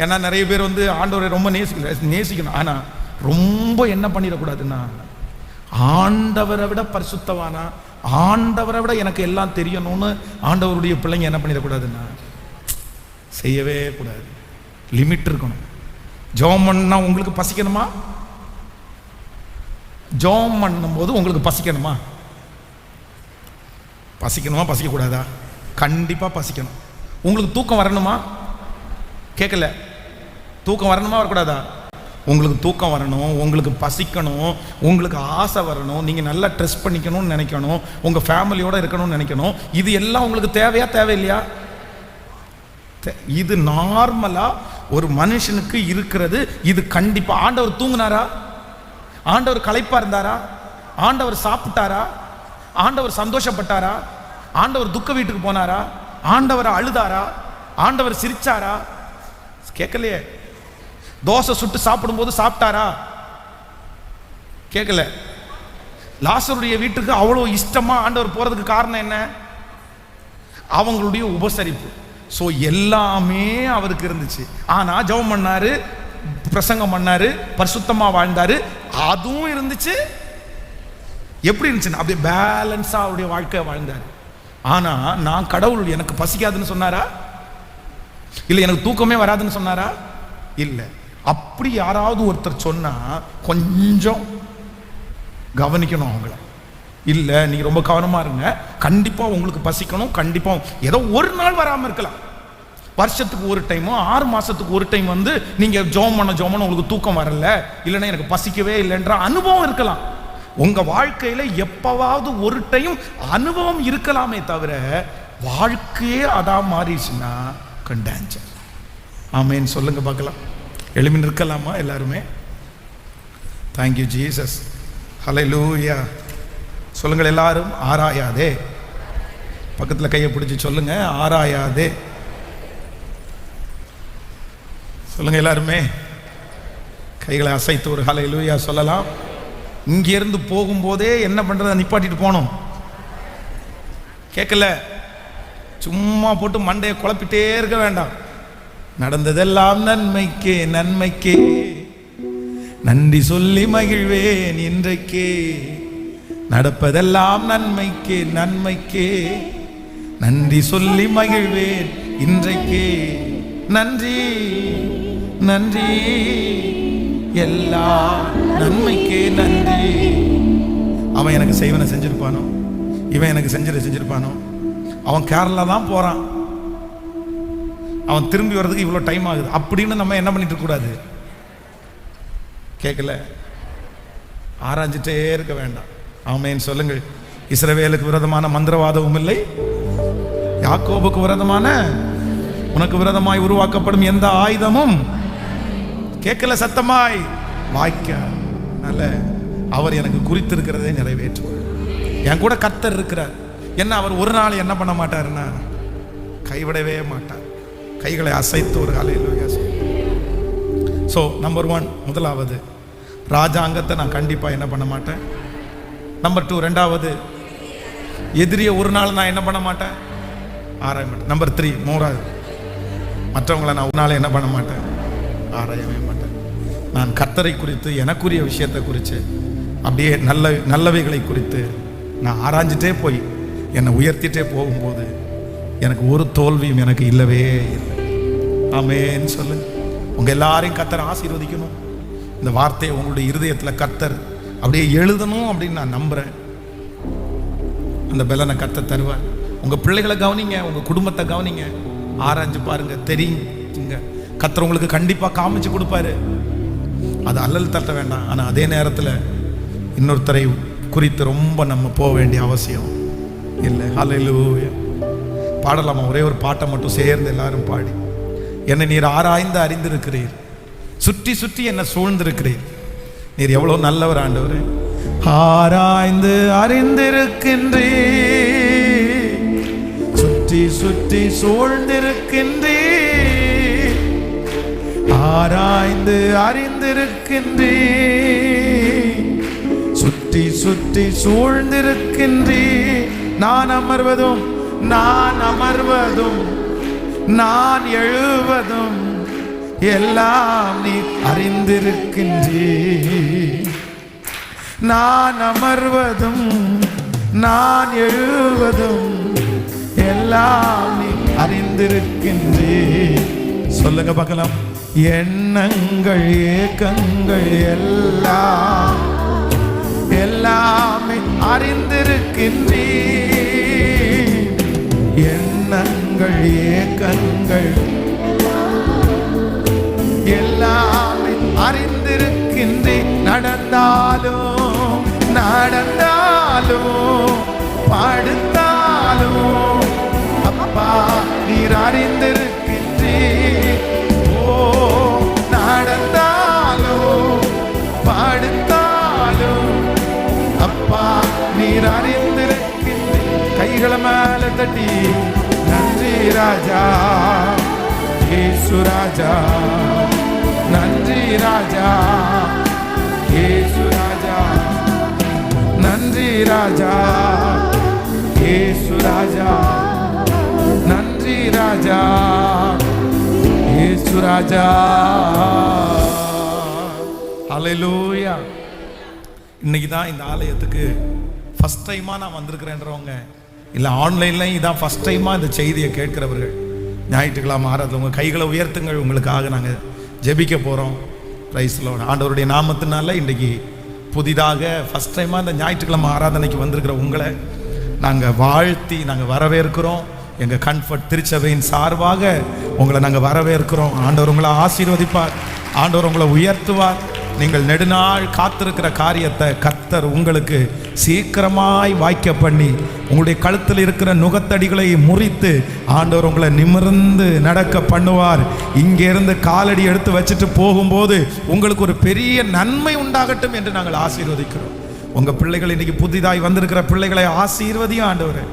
ஏன்னா நிறைய பேர் வந்து ஆண்டவரை ரொம்ப நேசிக்கணும். ஆனால் ரொம்ப என்ன பண்ணிடக்கூடாதுன்னா, ஆண்டவரை விட பரிசுத்தவானா, ஆண்டவரை விட எனக்கு எல்லாம் தெரியணும்னு ஆண்டவருடைய பிள்ளைங்க என்ன பண்ணிடக்கூடாதுன்னா செய்யவே கூடாது. லிமிட் இருக்கணும். ஜெபம் பண்ணா உங்களுக்கு பசிக்கணுமா? ஜெபம் பண்ணும்போது உங்களுக்கு பசிக்கணுமா? பசிக்கக்கூடாதா? கண்டிப்பா பசிக்கணும். உங்களுக்கு தூக்கம் வரணுமா? கேட்கல. தூக்கம் வரணுமா வரக்கூடாதா? உங்களுக்கு தூக்கம் வரணும், உங்களுக்கு பசிக்கணும், உங்களுக்கு ஆசை வரணும், நீங்கள் நல்லா ட்ரெஸ் பண்ணிக்கணும்னு நினைக்கணும், உங்கள் ஃபேமிலியோடு இருக்கணும்னு நினைக்கணும். இது எல்லாம் உங்களுக்கு தேவையா தேவையில்லையா? இது நார்மலாக ஒரு மனுஷனுக்கு இருக்கிறது. இது கண்டிப்பாக. ஆண்டவர் தூங்குனாரா? ஆண்டவர் களைப்பா இருந்தாரா? ஆண்டவர் சாப்பிட்டாரா? ஆண்டவர் சந்தோஷப்பட்டாரா? ஆண்டவர் துக்க வீட்டுக்கு போனாரா? ஆண்டவர் அழுதாரா? ஆண்டவர் சிரிச்சாரா? கேட்கலையே. தோசை சுட்டு சாப்பிடும்போது சாப்பிட்டாரா? கேட்கல. லாசருடைய வீட்டுக்கு அவ்வளோ இஷ்டமா ஆண்டவர் போறதுக்கு காரணம் என்ன? அவங்களுடைய உபசரிப்பு. ஸோ எல்லாமே அவருக்கு இருந்துச்சு. ஆனால் ஜெபம் பண்ணாரு, பிரசங்கம் பண்ணாரு, பரிசுத்தமா வாழ்ந்தாரு, அதுவும் இருந்துச்சு. எப்படி இருந்துச்சுன்னா அப்படியே பேலன்ஸா அவருடைய வாழ்க்கை வாழ்ந்தார். ஆனா நான் கடவுள் எனக்கு பசிக்காதுன்னு சொன்னாரா? இல்லை எனக்கு தூக்கமே வராதுன்னு சொன்னாரா? இல்லை. அப்படி யாராவது ஒருத்தர் சொன்னா கொஞ்சம் கவனிக்கணும் அவங்கள. இல்லை நீங்கள் ரொம்ப கவனமா இருங்க, கண்டிப்பா உங்களுக்கு பசிக்கணும். கண்டிப்பா ஏதோ ஒரு நாள் வராமல் இருக்கலாம், வருஷத்துக்கு ஒரு டைமோ 6 மாசத்துக்கு ஒரு டைம் வந்து நீங்க ஜெபம் பண்ண உங்களுக்கு தூக்கம் வரல, இல்லைன்னா எனக்கு பசிக்கவே இல்லைன்ற அனுபவம் இருக்கலாம். உங்க வாழ்க்கையில எப்பவாவது ஒரு டைம் அனுபவம் இருக்கலாமே தவிர வாழ்க்கையே அதான் மாறிடுச்சுன்னா டேஞ்சர். ஆமேன் சொல்லுங்க பார்க்கலாம். எழுப்பி நிற்கலாமா எல்லாருமே? Thank you Jesus. ஹல்லேலூயா. சொல்லுங்கள் எல்லாரும். ஆராயாதே. பக்கத்தில் கையை பிடிச்சி சொல்லுங்க, ஆராயாதே. சொல்லுங்க எல்லாருமே. கைகளை அசைத்து ஒரு ஹல்லேலூயா சொல்லலாம். இங்கிருந்து போகும்போதே என்ன பண்றத நிப்பாட்டிட்டு போனோம். கேட்கல. சும்மா போட்டு மண்டையை குழப்பிட்டே இருக்க வேண்டாம். நடந்ததெல்லாம் நன்மைக்கே நன்மைக்கே, நன்றி சொல்லி மகிழ்வேன் இன்றைக்கே. நடப்பதெல்லாம் நன்மைக்கே நன்மைக்கே, நன்றி சொல்லி மகிழ்வேன் இன்றைக்கே. நன்றி நன்றி எல்லா நன்மைக்கே நன்றி. அவன் எனக்கு செய்வனை செஞ்சிருப்பானோ, இவன் எனக்கு செஞ்சிருப்பானோ. அவன் கேரளா தான் போறான், அவன் திரும்பி வர்றதுக்கு இவ்வளோ டைம் ஆகுது அப்படின்னு நம்ம என்ன பண்ணிட்டு கூடாது. கேட்கல. ஆராய்ஞ்சிட்டே இருக்க வேண்டாம். ஆமென் சொல்லுங்கள். இஸ்ரவேலுக்கு விரோதமான மந்திரவாதமும் இல்லை, யாக்கோபுக்கு விரோதமான உனக்கு விரோதமாய் உருவாக்கப்படும் எந்த ஆயுதமும் கேட்கல சத்தமாய் வாய்க்க. நல்ல அவர் எனக்கு குறித்திருக்கிறதை நிறைவேற்றுவார். என் கூட கர்த்தர் இருக்கிறார். என்ன அவர் ஒரு நாள் என்ன பண்ண மாட்டாருன்னா கைவிடவே மாட்டார். கைகளை அசைத்து ஒரு ஹல்லேலூயா. ஸோ நம்பர் 1 முதலாவது ராஜாங்கத்தை நான் கண்டிப்பாக என்ன பண்ண மாட்டேன். நம்பர் 2 ரெண்டாவது எதிரியை ஒரு நாள் நான் என்ன பண்ண மாட்டேன், ஆராய மாட்டேன். நம்பர் 3 மூணாவது மற்றவங்களை நான் ஒரு நாள் என்ன பண்ண மாட்டேன், ஆராயவே மாட்டேன். நான் கர்த்தரை குறித்து எனக்குரிய விஷயத்தை குறித்து அப்படியே நல்லவைகளை குறித்து நான் ஆராய்ஞ்சிட்டே போய் என்னை உயர்த்திட்டே போகும்போது எனக்கு ஒரு தோல்வியும் எனக்கு இல்லவே இல்லை. ஆமென் சொல்லு. உங்க எல்லாரையும் கர்த்தர் ஆசீர்வதிக்கணும். இந்த வார்த்தையை உங்களுடைய இருதயத்தில் கர்த்தர் அப்படியே எழுதணும் அப்படின்னு நான் நம்புறேன். அந்த பலனை கர்த்தர் தருவார். உங்க பிள்ளைகளை கவனிங்க, உங்க குடும்பத்தை கவனிங்க, ஆராய்ஞ்சு பாருங்க, தெரியுங்க. கர்த்தர் உங்களுக்கு கண்டிப்பா காமிச்சு கொடுப்பாரு. அது அல்லல் தட்ட வேண்டாம். ஆனா அதே நேரத்தில் இன்னொருத்தரை குறித்து ரொம்ப நம்ம போக வேண்டிய அவசியம் இல்லை. ஹல்லேலூயா. பாடலாமா? ஒரே ஒரு பாட்டை மட்டும் சேர்ந்து எல்லாரும் பாடி. என்னை நீர் ஆராய்ந்து அறிந்திருக்கிறீர், சுற்றி சுற்றி என்னை சூழ்ந்திருக்கிறீர். நீர் எவ்வளவு நல்லவர் ஆண்டவரே. ஆராய்ந்து அறிந்திருக்கின்றீர், சுற்றி சுற்றி சூழ்ந்திருக்கின்றீர். ஆராய்ந்து அறிந்திருக்கின்றீர், சுற்றி சூழ்ந்திருக்கின்றீ. நான் அமர்வதும் நான் எழுவதும் எல்லாம் நீ அறிந்திருக்கின்றீ. நான் அமர்வதும் நான் எழுவதும் எல்லாம் நீ அறிந்திருக்கின்றீ. சொல்லுங்க பார்க்கலாம். எண்ணங்கள் ஏக்கங்கள் எல்லாமே அறிந்திருக்கின்றீ. எண்ணங்கள் ஏக்கங்கள் எல்லாமே அறிந்திருக்கின்றே. நடந்தாலும் படுத்தாலும் அப்பா நீர் அறிந்திருக்கின்றே. ஓ, நடந்தாலும் படுத்தாலும் அப்பா நீர் அறிந்திருக்கின்றே. கைகளை மேல தட்டி நன்றி ராஜா இயேசு ராஜா, நன்றி ராஜா இயேசு ராஜா, நன்றி ராஜா இயேசு ராஜா, நன்றி ராஜா இயேசு ராஜா. ஹல்லேலூயா. இன்னைக்கு தான் இந்த ஆலயத்துக்கு ஃபர்ஸ்ட் டைமாக நான் வந்திருக்கிறேன்றவங்க, இல்லை ஆன்லைன்லையும் இதான் ஃபர்ஸ்ட் டைமாக இந்த செய்தியை கேட்கிறவர்கள், ஞாயிற்றுக்கிழமை ஆராதனை உங்கள் கைகளை உயர்த்துங்கள். உங்களுக்காக நாங்கள் ஜெபிக்க போகிறோம். Praise Lord. ஆண்டவருடைய நாமத்தினால இன்றைக்கி புதிதாக ஃபஸ்ட் டைமாக இந்த ஞாயிற்றுக்கிழமை ஆராதனைக்கு வந்திருக்கிற உங்களை நாங்கள் வாழ்த்தி நாங்கள் வரவேற்கிறோம். எங்கள் கம்ஃபர்ட் திருச்சபையின் சார்பாக உங்களை நாங்கள் வரவேற்கிறோம். ஆண்டவர் உங்களை ஆசீர்வதிப்பார், ஆண்டவர் உங்களை உயர்த்துவார். நீங்கள் நெடுநாள் காத்திருக்கிற காரியத்தை கர்த்தர் உங்களுக்கு சீக்கிரமாய் வாய்க்க பண்ணி உங்களுடைய கழுத்தில் இருக்கிற நுகத்தடிகளை முறித்து ஆண்டவர் உங்களை நிமிர்ந்து நடக்க பண்ணுவார். இங்கிருந்து காலடி எடுத்து வச்சுட்டு போகும்போது உங்களுக்கு ஒரு பெரிய நன்மை உண்டாகட்டும் என்று நாங்கள் ஆசீர்வதிக்கிறோம். உங்கள் பிள்ளைகள் இன்னைக்கு புதிதாய் வந்திருக்கிற பிள்ளைகளை ஆசீர்வதியும் ஆண்டவரே.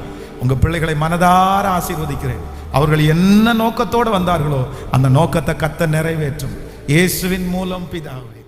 உங்கள் பிள்ளைகளை மனதார ஆசீர்வதிக்கிறேன். அவர்கள் என்ன நோக்கத்தோடு வந்தார்களோ அந்த நோக்கத்தை கர்த்தர் நிறைவேற்றும். இயேசுவின் மூலம் பிதாவே.